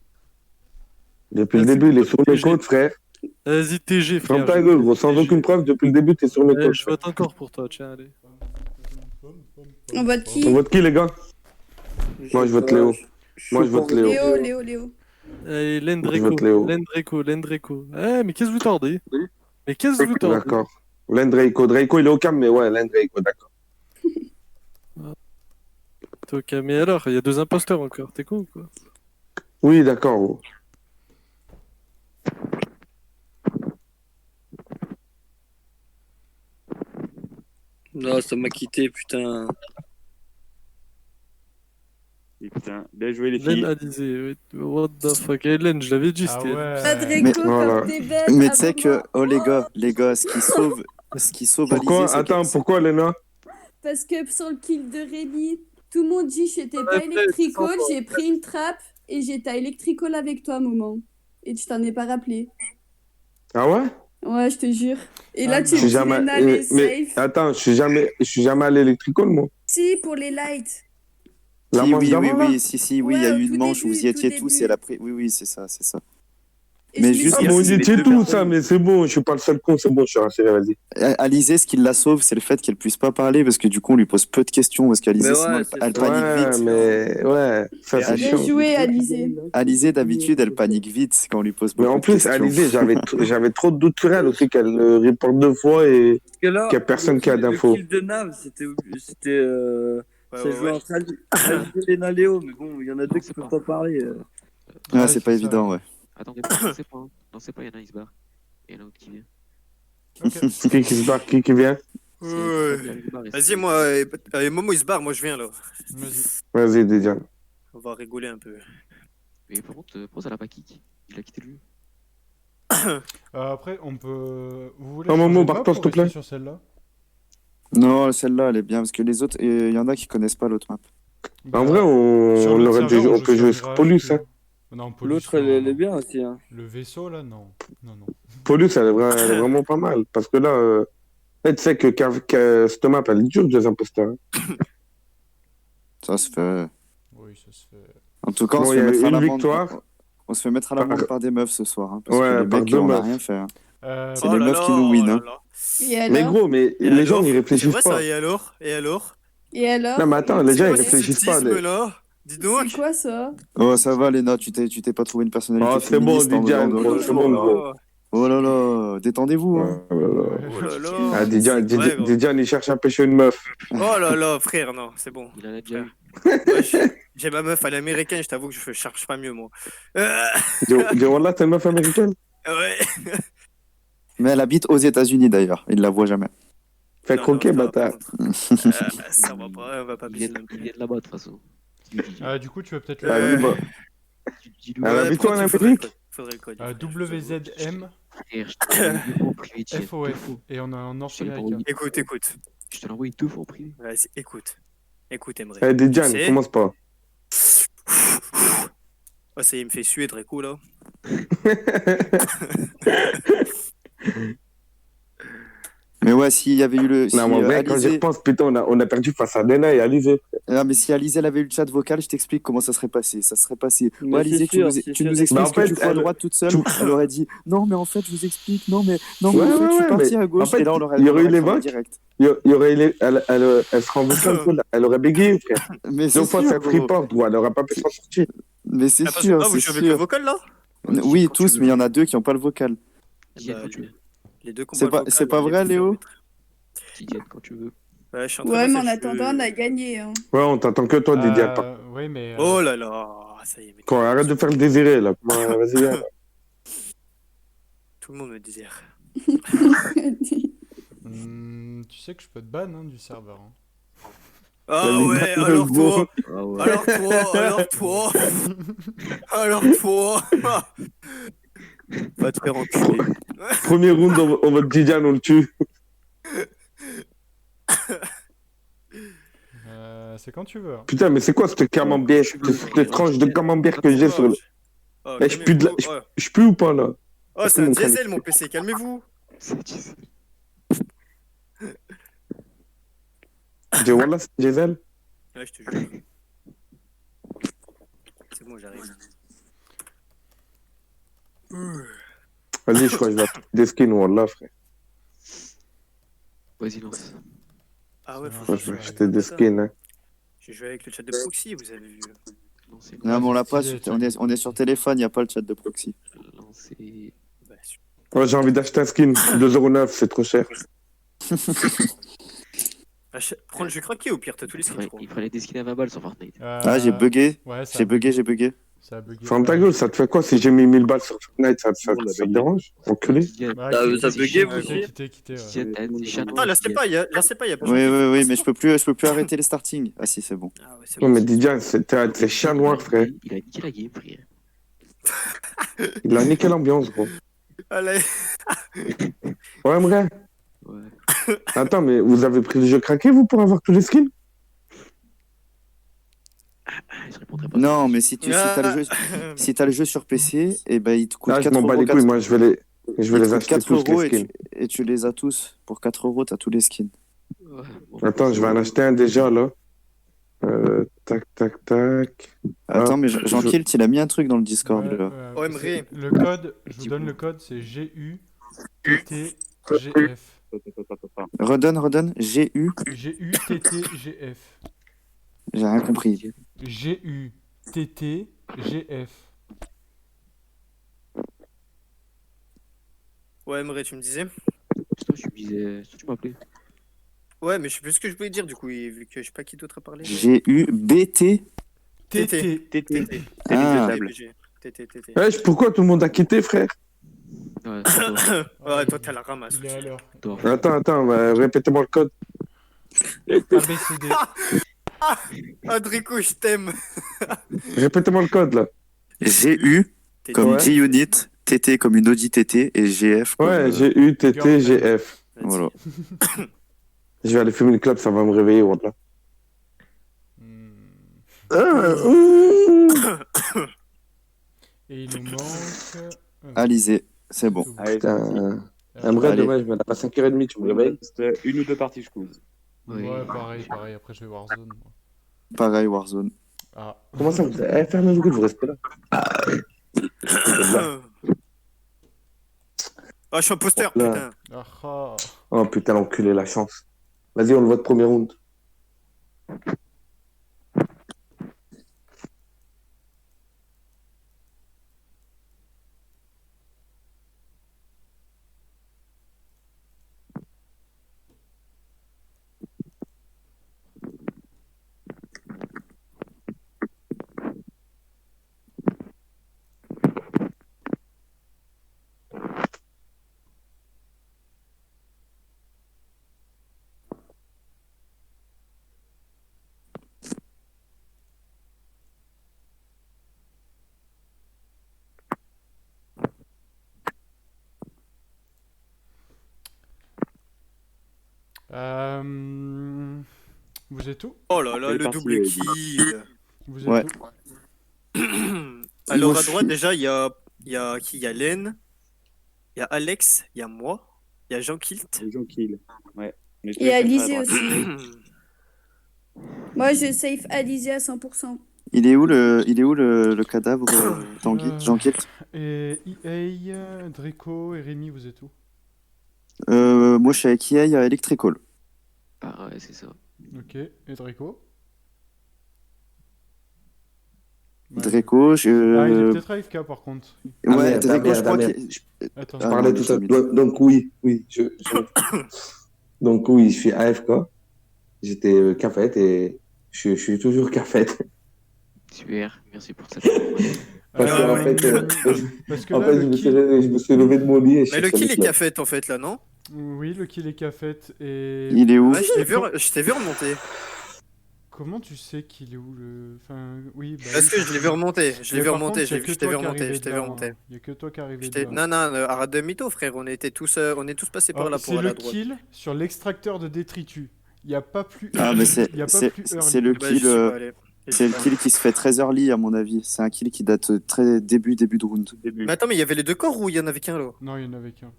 depuis le début, il est sur mes côtes, frère. Vas-y, TG, frère. Ferme ta gueule, gros, sans aucune preuve, depuis le début, t'es sur mes côtes. Je vote encore pour toi, tiens, allez. On vote qui? On vote qui, les gars? Moi, je vote Léo. Moi, je vote Léo. Léo. Allez, Lendreco. Eh, mais qu'est-ce que vous tordez? Mais qu'est-ce que vous tordez? D'accord. Draco, il est au cam, mais ouais, Lendreco, d'accord. T'es au cam, mais alors, il y a 2 imposteurs encore, t'es con ou quoi? Oui, d'accord, gros. Non, ça m'a quitté, putain. Et putain, bien joué les Hélène filles. Alizé, what the fuck. Hélène, je l'avais dit, Ah c'était. ouais. Draco, voilà. comme t'es bête. Mais à tu sais un que, moment. oh les gars, ce qui sauve Pourquoi? Alizé, c'est Attends, que... pourquoi, Léna? Parce que sur le kill de Rémi, tout le monde dit que j'étais pas Ouais, électricole, sympa. j'ai pris une trappe et j'étais à électricole avec toi, moment. Et tu t'en es pas rappelé. Ah ouais? Ouais, je te jure. Et Ah là, non. tu Je suis me dis jamais. Léna, les Mais safe. attends, je suis jamais allé électricole, moi. Si, pour les lights. La Si, manche oui, d'avant, là? oui, si, oui, il y a Ouais, au eu tout une manche où début, vous y tout étiez tous, début. et après... Oui, c'est ça. Et Mais je me juste- Ah, suis mais on dit, y les était deux tous, personnes. ça, mais c'est bon, je suis pas le seul con, c'est bon, je suis rassuré, vas-y. Alizé, ce qui la sauve, c'est le fait qu'elle puisse pas parler, parce que du coup, on lui pose peu de questions, parce qu'Alizé, Mais sinon, ouais, elle, c'est elle ça. panique Ouais, vite. mais ouais, ça c'est bien chiant. joué, Alizé. Alizé, d'habitude, elle panique vite quand on lui pose Mais beaucoup en de plus, questions. Alizé, j'avais trop de doutes sur elle aussi, qu'elle reporte 2 fois et Parce que là, qu'il n'y a personne qui a le d'infos. kill de Nav, c'était. Ouais, Ça ouais, jouait ouais. entre Alizé et Léna Léo, mais bon, il y en a deux qui c'est peuvent pas. pas parler. Ouais, Ouais, c'est pas ça. évident, ouais. Attendez, lancez pas. Hein. Lancez pas, il y en a, il se barre. Il y en a un autre qui vient. Ok. Qui se barre, qui vient? C'est Ouais. Fabien, il se barre et Vas-y, c'est- moi, Momo, il se barre, moi je viens là. Vas-y. Vas-y, déjà. On va rigoler un peu. Mais par contre, Pose, elle a pas kick. Il a quitté le jeu. Après, on peut. Vous voulez Un changer moment, de map barre-toi, ou s'il te rester plaît. sur celle-là? Non, celle-là, elle est bien, parce que les autres, il y en a qui connaissent pas l'autre map. En Bah, vrai, sur on l'autre aurait serveur, dû, on joue peut sur jouer sur Mirage, Polus, que- hein. Non, Polus, L'autre, non, elle est non. bien aussi. Hein. Le vaisseau, là, non. Non, non. Polus, elle est vraiment pas mal. Parce que là, tu sais que cette map, elle est dure, deux imposteurs. Hein. Ça se fait. Oui, ça se fait. En tout cas, on Bon, se il y fait a mettre à une l'amende. victoire. On se fait mettre à l'amende par des meufs ce soir, hein, parce Ouais, que les par mecs, deux on n'a meufs. rien fait. Hein. C'est Oh les là meufs là, qui nous win. oh Hein. là là. Et alors? Mais gros, mais Et les gens, alors ils C'est réfléchissent vrai pas. ça, et alors Et alors Et alors? Non, mais attends, les C'est gens, ils quoi ce réfléchissent pas. sexisme là Dis donc. C'est quoi ça? Oh, ça va, Léna, tu t'es pas trouvé une personnalité Oh, c'est bon, féministe en Didiane, dehors de c'est bon, gros. Oh là là, détendez-vous. Hein. Oh là là. Oh là là. Ah, Didiane, C'est vrai, gros. Didiane, il cherche à pêcher une meuf. Oh là là, frère, non, c'est bon. Il en a déjà eu. Moi, j'ai ma meuf à l'américaine, je t'avoue que je cherche pas mieux, moi. Dis, Wallah, t'es une meuf américaine? Ouais. Mais elle habite aux États-Unis d'ailleurs, il la voit jamais. Fais Non, croquer, non, bâtard. Ça va pas, on va pas Il baisser vient non plus. de là-bas, de toute façon. Du coup, tu vas peut-être Ah, le. oui, bah. Dis-lui. Elle habite où en Amérique? Faudrait le code. WZM Frère, je te l'ai envoyé 2 fois en privé, Tiens, 2 FOF. fois. Et on est en Je te l'ai Nord-Américain. envoyé. Écoute. Je te l'ai envoyé 2 fois en privé. Vas-y, écoute. Écoute, Emre. Eh, Didiane, Tu sais- commence pas. Oh, ça y est, il me fait suer, Draco, là. Mais ouais, s'il y avait eu le. Si, Non, mais en vrai, quand j'y Alizé... repense, putain, on a perdu face à Léna et Alizé. Ah, mais si Alizé elle avait eu le chat vocal, je t'explique comment ça serait passé. Ça serait passé. Mais Ouais, Alizé, c'est sûr, c'est tu nous sûr. expliques Mais en ce que fait, tu fais à elle- droite toute seule. tu- Elle aurait dit non, mais en fait, je vous explique. Non, mais en Ouais, fait, je suis ouais, parti mais à gauche. en fait, et là, on aurait. il y aurait eu on les fait en votes. direct. Il y aurait elle serait en vocal, elle aurait bégayé, frère. Mais c'est Deux fois, sûr, ça gros. freeport, gros, elle aurait pas pu s'en sortir. Mais c'est Ah, sûr, vous c'est jouez avec le sûr. vocal, là Oui, Quand tu tous, veux. mais il y en a deux qui n'ont pas le vocal. Didiane, Bah, quand tu veux. Les deux C'est pas, c'est pas vrai, Léo? Didiane, quand tu veux. Ouais, je suis en train Ouais, de mais en passer, attendant, on a gagné. Hein. Ouais, on t'attend que toi, Didiane. Oui, mais. Oh là là, ça y est. mais Quoi, arrête de faire le désiré, là. Ouais, vas-y, viens. Tout le monde me désire. Tu sais que je peux te ban hein, du serveur. Hein. Ah Vas-y, ouais, ban-le, alors gros. toi, Ah ouais. alors toi. Va te faire enculer. Premier round, on va Didiane, on le tue. C'est quand tu veux. Hein. Putain, mais c'est quoi cette camembert, cette tranche de camembert que j'ai sur le. Oh, Eh, je pue de la- calmez-vous. Oh, Je pue ou pas, là? oh, c'est un mon diesel, crâne. mon PC, calmez-vous. Dis, Wallah, c'est Gisèle. Ouais, je te jure. C'est bon, j'arrive. Vas-y, je crois que je vais acheter des skins, Wallah, frère. Vas-y, lance. Ah ouais, Je faut crois que que je je vais joue acheter avec des ça. skins, hein. J'ai joué avec le chat de proxy, vous avez vu. Lancez, Non, mais on l'a pas. stylé, On est sur téléphone, il n'y a pas le chat de proxy. lancez. Bah, super. Ouais, j'ai envie d'acheter un skin. 2,09€, c'est trop cher. Je vais craquer au pire, t'as tous les skins, je crois. Il fallait des skins à 20 balles sur Fortnite. Ah, j'ai bugué. Ouais, ça J'ai bugué. Ça a bugué. Ferme ta gueule, ça te fait quoi si j'ai mis 1000 balles sur Fortnite, ça te dérange? Enculé. Bah, ça buguait, vous quittez, aussi. quittez, Attends, là, c'est pas, il y a pas Oui, mais je peux plus arrêter les starting. Ah si, c'est bon. Ah ouais, c'est Non, bon. mais Didier, t'es chien noir, frère. Il a niqué la game, frère. Il a niqué l'ambiance, gros. Allez. Ouais, vrai. Ouais. Attends, mais vous avez pris le jeu craqué, vous, pour avoir tous les skins? Je répondrai pas. Non, mais si t'as le jeu sur PC, et ben il te coûte Ah, je 4 m'en bats euros. les couilles, moi, je vais les acheter 4 tous, euros les skins. et tu les as tous. Pour 4 euros, t'as tous les skins. Ouais, bon, Attends, je vais en acheter un déjà, là. Tac. Attends, mais je- Jean-Kilt, il a mis un truc dans le Discord, là. Oh, Emery. Le code, je vous donne le code, c'est GUTTGF. Redonne, GU. GUTTGF. J'ai rien compris. GUTTGF. Ouais, Emery, tu me disais. Putain, tu m'appelais. Ouais, mais je sais plus ce que je voulais dire, du coup, vu que je sais pas qui d'autre a parlé. GUBT. TT. Ah. Wesh, pourquoi tout le monde a quitté, frère? Ouais, Ouais, toi, t'as la ramasse. Il est à l'heure. Attends, répétez-moi le code. ABCD. Adrico, je t'aime. Répétez-moi le code, là. GU comme Ouais. G-Unit, TT comme une Audi TT et GF comme... Ouais, GUTTGF. Voilà. Je vais aller fumer une clope, ça va me réveiller, voilà. Et il nous manque. Alizé, c'est bon. Allez, Putain. J'aimerais Allez. demain, je me lève à 5h30, tu me réveilles. reste une ou deux parties, je pense. Ouais, pareil. Après, je vais Warzone. Moi. Pareil, Warzone. Ah. Comment ça, vous... fermez vos gueules, vous restez là. Ah, je suis imposteur, Là. putain. Ah. Oh putain, l'enculé, la chance. Vas-y, on le vote premier round. Vous êtes où? Oh là là, C'est le parti, double kill. Vous êtes Ouais. où? Alors, Moi, à je droite, suis- déjà, il y a qui? Il y a Len, il y a Alex, il y a moi, il y a Jean-Kilt. Les gens kill. Ouais. Mais je Et vais faire ça à Alizé droite. aussi. Moi, je save Alizé à 100%. Il est où le cadavre, Tanguy, Jean-Kilt? Et EA, Draco et Rémi, vous êtes où? Moi, je suis avec EA à Electrical. Ah ouais, c'est ça. Ok. Et Draco? Draco, Ah, il est peut-être AFK par contre. Ouais, Draco, je crois merde. qu'il... Attends, Je Ah, parlais non, tout à mais l'heure. Donc oui. Donc oui, je suis AFK. J'étais cafette et je suis toujours cafette. Super, merci pour ça. Parce qu'en fait, parce que en là, fait le je me suis levé de mon lit et je Mais le suis kill est allé cafette, en fait, là, non? Oui, le kill est cafette et... Il est où? Ouais, je t'ai vu remonter. Comment tu sais qu'il est où le... Enfin, oui, bah... Parce que je l'ai vu remonter, je l'ai Mais vu par remonter, contre, y a je que t'ai vu toi qui remonter, arrivais je t'ai de vu là, remonter. hein. Y a que toi qui arrivais Je de t'ai- là. Non, arrête de mytho, frère, on est tous passés par Alors, là pour c'est aller à le droite. kill sur l'extracteur de détritus. Il n'y a pas plus... Ah, mais y a pas plus early. c'est le Bah, j'y kill... suis pas allé. C'est le kill qui se fait très early, à mon avis. C'est un kill qui date très début de round. Mais attends, mais il y avait les deux corps ou il y en avait qu'un, là? Non, il y en avait qu'un.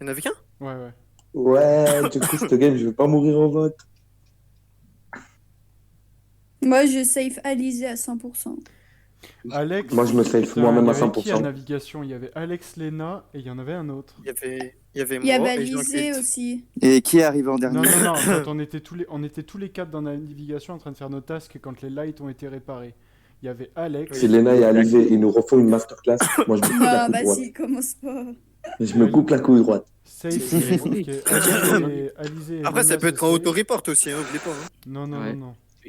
Il y en avait qu'un? Ouais. Ouais, du coup, cette game, je vais pas mourir en vote. Moi, je save Alizé à 100%. Alex... Moi, je me save Putain, moi-même à il y avait qui à 100%. navigation? Il y avait Alex, Lena et il y en avait un autre. Il y avait Il y avait moi et Alizé Jean-Kilt. aussi. Et qui est arrivé en dernier? Non, quand on était tous les quatre dans la navigation en train de faire nos tasks quand les lights ont été réparés. Il y avait Alex... Si Léna et Alizé, ils nous refont une masterclass, moi, je me coupe la Non, couille bah droite. si, commence pas. Je me coupe la couille droite. Safe, ok. Alizé et Après, ça Lena, peut être c'est un safe. auto-report aussi, hein, oublie pas. Hein. Non. Ouais.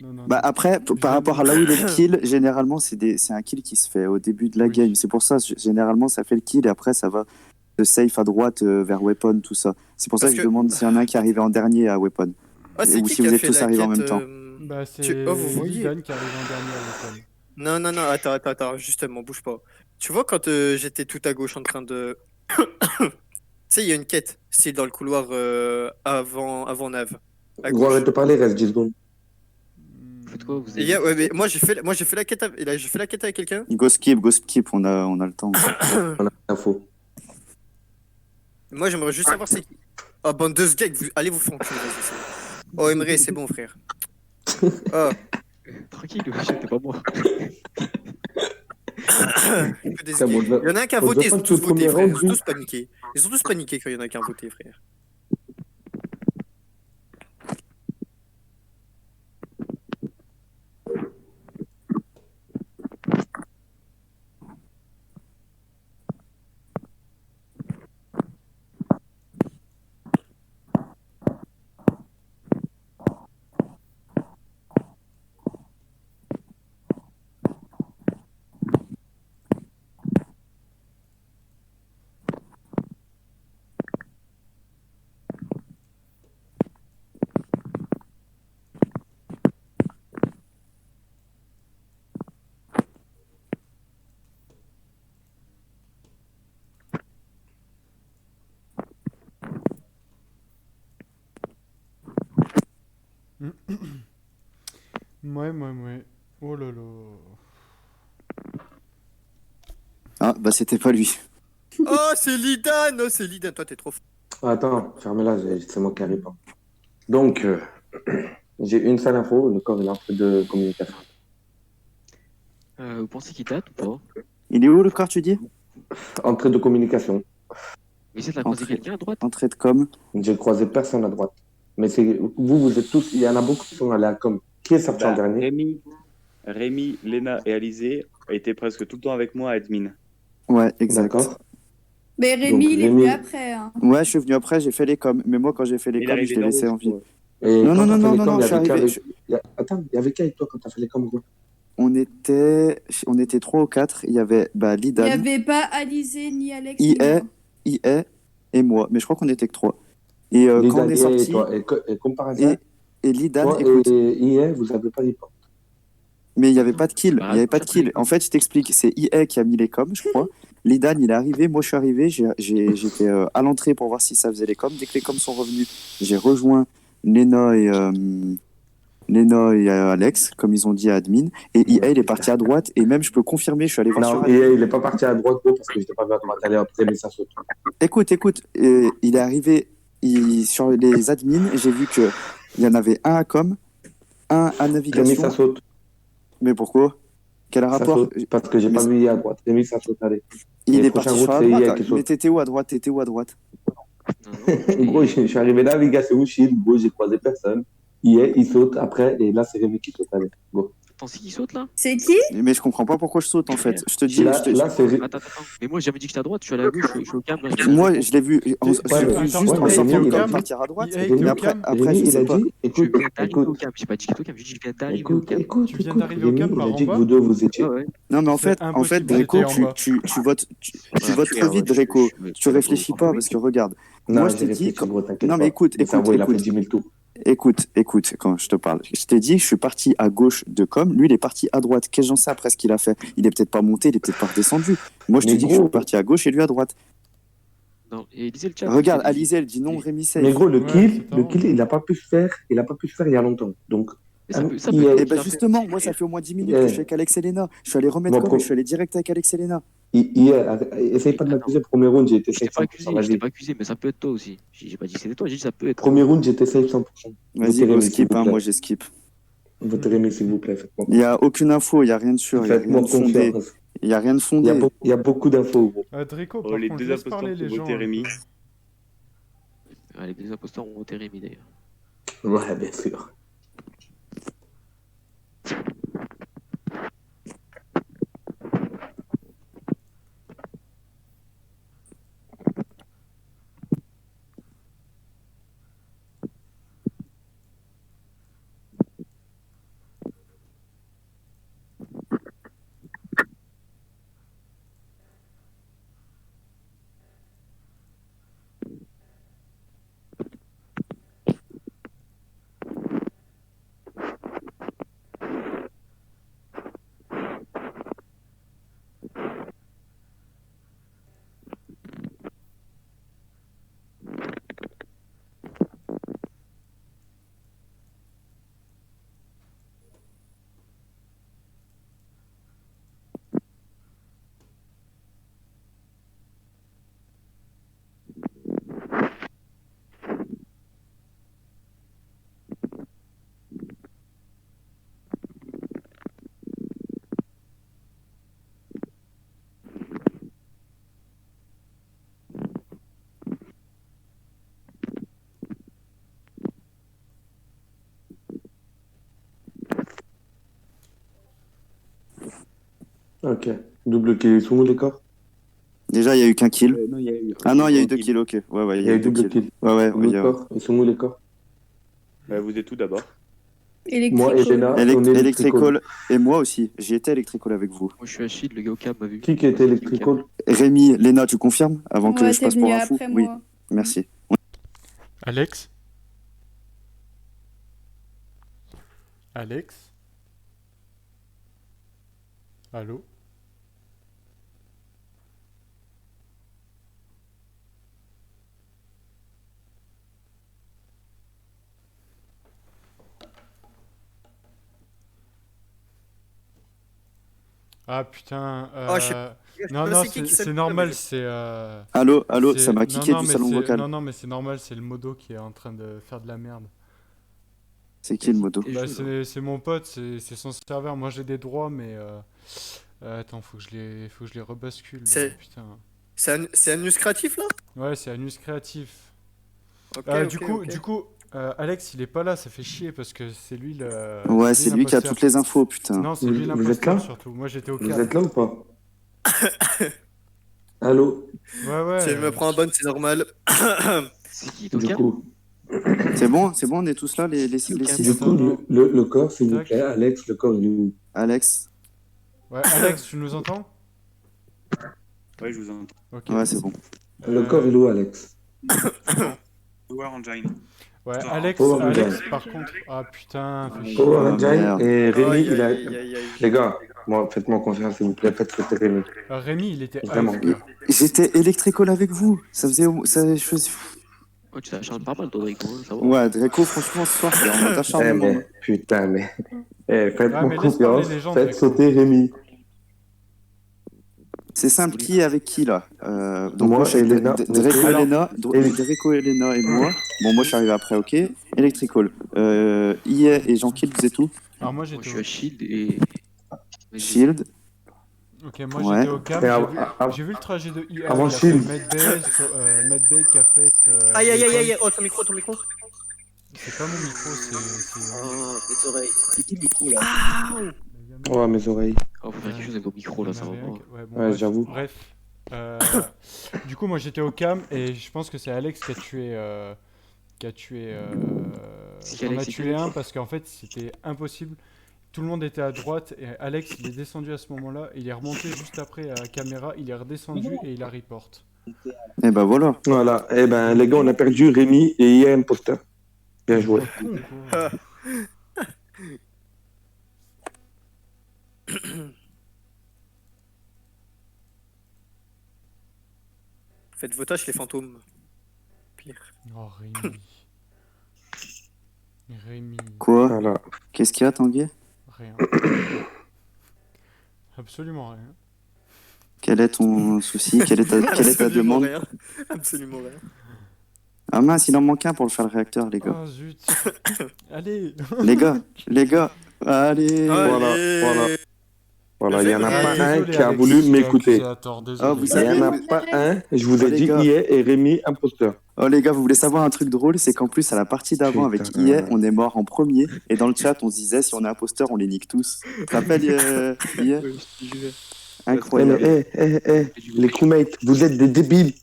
Non, Bah non. après, par rapport à là où il est le kill, généralement c'est un kill qui se fait au début de la game. C'est pour ça, généralement ça fait le kill et après ça va de safe à droite vers weapon, tout ça. C'est pour ça Parce que je que- demande s'il y en a un qui est arrivé en dernier à weapon. Ah, c'est Ou qui si qui vous a êtes fait tous la arrivés en quête même temps. Bah, c'est Oh, vous voyez. Lidan qui arrive en dernier à Weapon. Non, attends, justement, bouge pas. Tu vois, quand j'étais tout à gauche en train de. Tu sais, il y a une quête, c'est dans le couloir avant Nave. À Gros, gauche. arrête de parler, reste 10 secondes. Faites quoi, vous Et ouais, mais moi j'ai fait la quête j'ai fait la quête avec quelqu'un. Go skip, on a le temps. On a l'info. Moi j'aimerais juste savoir c'est qui. Oh, bande de sgeeks, allez vous faire enculer, vas-y, c'est bon. Oh, Emre, c'est bon, frère. Oh. Tranquille, c'était pas moi. Que des sgeeks. Il y en a un qui a voté, ils ont tous voté, frère. Ils ont tous paniqué. Ils ont tous paniqué quand il y en a qui a voté, frère. Ouais. Oh là là. Ah, bah c'était pas lui. Oh, c'est Lidan. Oh, c'est Lidan. Toi, t'es trop fort. Attends, fermez-la, c'est moi qui arrive. Donc, j'ai une seule info, le corps est en train de communication. Vous pensez qu'il date ou pas? Il est où le corps, tu dis? Entrée de communication. Mais c'est de la croiser quelqu'un à droite? Entrée de com. J'ai croisé personne à droite. Mais c'est vous êtes tous, il y en a beaucoup qui sont allés à com. Qui est sorti en dernier? Rémi, Léna et Alizé étaient presque tout le temps avec moi à admin. Ouais, exact. D'accord. Mais Rémi, Donc, il est venu après. Hein. Ouais, je suis venu après, j'ai fait les coms. Mais moi, quand j'ai fait les Il est coms, je arrivé l'ai dans laissé l'eau, en vie. Et Non, quand non, t'as fait non, les non, coms, non, il y je suis avait qui arrivé. avec- Attends, il y avait qui avec toi quand t'as fait les coms, gros? On était 3 ou 4. Il y avait Il Lidan, n'y avait pas Alizé ni Alex. ni IE, moi. IE et moi. Mais je crois qu'on était que 3. Et quand Lidan, on est IE sorti. et toi. Et comme par hasard, Et Lidan, toi écoute. et IE, vous avez pas les portes. Mais il n'y avait pas de kill. Il y avait pas de kill. En fait, je t'explique. C'est IE qui a mis les coms, je crois. Lidan, il est arrivé. Moi, je suis arrivé. J'étais à l'entrée pour voir si ça faisait les coms. Dès que les coms sont revenus, j'ai rejoint Lena et Alex, comme ils ont dit à admin. Et IE, il est parti à droite. Et même, je peux confirmer, je suis allé voir sur Non, admin. IE, il est pas parti à droite, gros, parce que j'étais pas vu à droite. Allez, après, mais ça saute. Écoute. Il est arrivé sur les admins. J'ai vu qu'il y en avait un à com, un à navigation. Rémi, ça saute. Mais pourquoi? Quel Ça rapport? saute, parce que j'ai pas vu IE à droite. Rémi, ça saute, allez. Il Et est prochain parti sur route, la c'est droite. IE qui saute. Mais t'étais où à droite? Gros, je suis arrivé navigation, shield, gros, j'ai croisé personne. Il saute après, et là, c'est Rémi qui saute. Allez, go. Attends, c'est qui saute là? C'est qui? Mais je comprends pas pourquoi je saute en fait. Je te dis. Là, c'est. Attends. Mais moi j'avais dit que j'étais à droite, je suis allé à gauche, je suis au câble. Moi, je l'ai vu, Ouais, j'ai vu mais- juste ouais, en mais sortant Rémi, le il a corps dit- partir à droite. Rémi, Mais après, Rémi, je il sais a pas. dit, Je écoute, viens d'arriver au écoute, câble, j'ai pas dit que j'étais au câble, j'ai dit que je viens d'arriver au écoute, câble. écoute, Tu viens écoute, d'arriver au Rémi, câble il par a en dit que bas? vous deux, vous étiez. Ouais. Non, mais en C'est fait, impossible, Draco, j'étais en bas. tu votes Voilà, trop vite, Draco. Tu réfléchis pas parce que regarde. Non, Moi, je j'ai t'ai dit. réfléchi, gros, t'inquiète Non, mais pas. écoute, Mon cerveau, il a fait écoute. 10 000 tours. Écoute, quand je te parle. Je t'ai dit, je suis parti à gauche de com. Lui, il est parti à droite. Qu'est-ce que j'en sais après ce qu'il a fait? Il est peut-être pas monté, il est peut-être pas redescendu. Moi, je te Mais dis que je gros- suis parti à gauche et lui à droite. Non, et lisez le chat. Regarde, Alizé, elle dit non, Rémi safe. Mais gros, le Ouais, kill, c'est le marrant. kill, il a pas pu se faire il y a longtemps. Donc, Mais ça peut il est- Et ben justement, moi, ça fait au moins 10 minutes que je suis avec Alex et Lena. Je suis allé remettre Bon, com pro- et je suis allé direct avec Alex et Lena. essaye pas de m'accuser. Premier round, j'ai été Je t'ai safe pas 100%. accusé, je t'ai Vas-y. pas accusé, mais ça peut être toi aussi. J'ai pas dit que c'était toi, j'ai dit ça peut être. Premier round, j'étais safe 100%. Vas-y, Votez go Rémi, s'il skip, vous hein, plaît. moi j'ai skip. Votez Rémi, s'il vous plaît. Faites-moi Il n'y a aucune info, il n'y a rien de sûr, il n'y a rien Faites-moi de fondé. confiance. Il n'y a rien de Il y a fondé. beau- il y a beaucoup d'infos, gros. Draco, Oh, par les contre, deux laisse imposteurs parler qui les ont gens. voté un Rémi. peu. Ah, les deux imposteurs ont voté Rémi d'ailleurs. Ouais, bien sûr. Ok. Double kill. Ils sont où les corps? Déjà, il y a eu qu'un kill. Non, il y a eu. Ah non, il y a eu 2 kills, ok. Ouais, Il y a eu double kill. Ouais, ouais, Les corps. Ils sont où les corps? Vous êtes tout d'abord. Moi et Lena, on est Electrical. Electrical. Et moi aussi, j'y étais Electrical avec vous. Moi, je suis à Shield, le gars au cam m'a vu. Qui était Electrical? Rémi, Lena, tu confirmes avant que Ouais, je t'es passe pour venu un fou? après Oui, moi. merci. Alex? Alex? Allô? Ah putain. Oh, je sais Non, pas non, c'est qui c'est s'appelle, normal, mais je- c'est. Allô, c'est- ça m'a non, kické non, du mais salon c'est- vocal. Non, non, mais c'est normal, c'est le modo qui est en train de faire de la merde. C'est qui le modo? Bah, c'est mon pote, c'est son serveur. Moi j'ai des droits, mais. Attends, faut que je les rebascule. C'est- Putain. C'est un news créatif là? Ouais, c'est Anus Créatif. Ok, Du ok, coup, ok. du coup, Alex, il est pas là, ça fait chier parce que c'est lui le. Ouais, c'est lui qui a l'imposteur. toutes les infos, putain. Non, c'est lui Vous êtes l'imposteur là? surtout. Moi j'étais au Vous cap. êtes là ou pas? Allô? Ouais, ouais. Si je me prends un bon, c'est normal. C'est qui, Du Toka? coup, C'est bon, on est tous là, les 6. du coup, le corps, s'il vous Tac. plaît, Alex, le corps, il est où? Alex? Ouais, Alex, tu nous entends? Ouais, je vous entends. Ok. Ouais, c'est bon. Le corps, il est où, Alex? Power Engine. Ouais, Attends. Alex, Power Alex, Engine. par contre. Ah putain, fais chier. Power Oh, Engine merde. et Rémi, Aïe, il a. aïe, aïe, aïe. Les gars, moi, faites-moi confiance, s'il vous plaît, faites sauter Rémi. Rémi, il était Vraiment. AFK. J'étais Electrical avec vous. Ça faisait. Je faisais... Oh, tu t'acharnes pas mal, toi, Draco, hein, ça va. Ouais, Draco, franchement, ce soir, c'est en mode Eh, acharnement. mais, putain, mais. Faites-moi Ouais, mais laisse confiance, parler les gens, faites Draco. sauter Rémi. C'est simple, qui est avec qui là? Donc Moi moi, je suis et avec Lena. Draco, Alors- Elena, Draco, Elena et moi. Bon, moi je suis arrivé après, ok. Electrical. IA et Jean-Kill, vous êtes où? Alors moi Moi, je j'étais suis au... à Shield et. Shield. Ok, moi Ouais. j'étais au cam, Et j'ai vu le trajet de IA. avant il a fait Shield. Medbay qui a fait... Aïe, aïe, aïe, Bacon. aïe. Oh, ton micro, ton micro. C'est pas mon micro, c'est... Oh, mes oreilles. C'est qui le micro là? Oh, mes oreilles. Oh, faut faire quelque chose avec vos micros là, ça va pas. Ouais, bon, Ouais, bref, j'avoue. Bref. Du coup, moi j'étais au cam et je pense que c'est Alex qui a tué... Si, T'en Alex, as c'est tué Alex. un parce qu'en fait c'était impossible. Tout le monde était à droite et Alex il est descendu à ce moment-là. Il est remonté juste après à la caméra, il est redescendu et il a report. Et bah voilà. Voilà. Eh ben, les gars, on a perdu Rémi et IA imposteur. Bien joué. Con, quoi. Faites vos tâches, les fantômes. Pire. Oh Rémi. Rémi. Quoi? Voilà. Qu'est-ce qu'il y a, Tanguy? Rien. Absolument rien. Quel est ton souci? Quelle est ta Absolument demande? rien. Absolument rien. Ah mince, il en manque un pour le faire le réacteur, les gars. Oh zut. Allez. Les gars, allez. Voilà. Voilà, il n'y en a Ah, pas un désolé, qui a Alex, voulu je t'ai m'écouter. accusé à tort, désolé. Ah, vous Il n'y savez, en a pas un. Je vous ai Oh, les dit gars. IA et Rémi imposteur. Oh les gars, vous voulez savoir un truc drôle? C'est qu'en plus, à la partie d'avant avec Putain. IA, on est mort en premier. Et dans le chat, on se disait, si on est imposteur, on les nique tous. Tu te rappelles, IA? Incroyable. Les crewmates, vous êtes des débiles.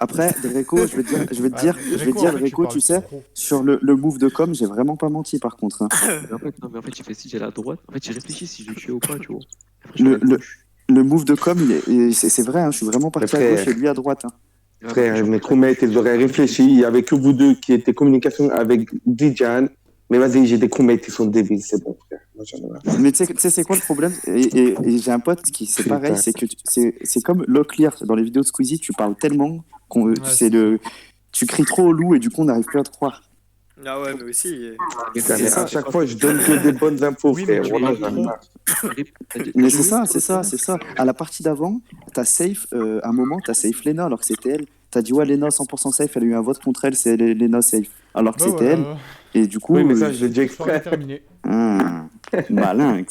Après, Draco, je vais te dire, Draco, tu sais, sur le move de com, j'ai vraiment pas menti par contre. Hein. Mais en fait, j'ai fait si j'allais à droite. En fait, j'ai réfléchi si je le tuais ou pas, tu vois. Après, je suis allé à Le gauche. move de com, c'est vrai, hein, je suis vraiment parti à Frère. gauche et lui à droite. Hein. Et après, Frère, mes crewmates, ils auraient réfléchi. Il n'y avait que vous deux qui étaient communication avec Dijan. Mais vas-y, j'ai des crewmates qui sont débiles, c'est bon, frère. Moi, j'en ai marre. Mais tu sais, c'est quoi le problème? Et j'ai un pote qui, c'est Putain. pareil, c'est que c'est comme Locklear dans les vidéos de Squeezie, tu parles tellement qu'on tu cries trop au loup et du coup on n'arrive plus à te croire. Ah ouais, mais aussi. Putain, mais à chaque fois, je donne que des bonnes infos, Oui, mais frère. tu Voilà, parles j'en ai trop. marre. Mais c'est ça. À la partie d'avant, t'as safe, à un moment, t'as safe Lena alors que c'était elle. T'as dit ouais, Lena 100% safe, elle a eu un vote contre elle, c'est Lena safe. Alors que Bah c'était voilà. elle. Et du coup. Oui, mais ça, je l'ai dit Soirée exprès. terminée. Malin.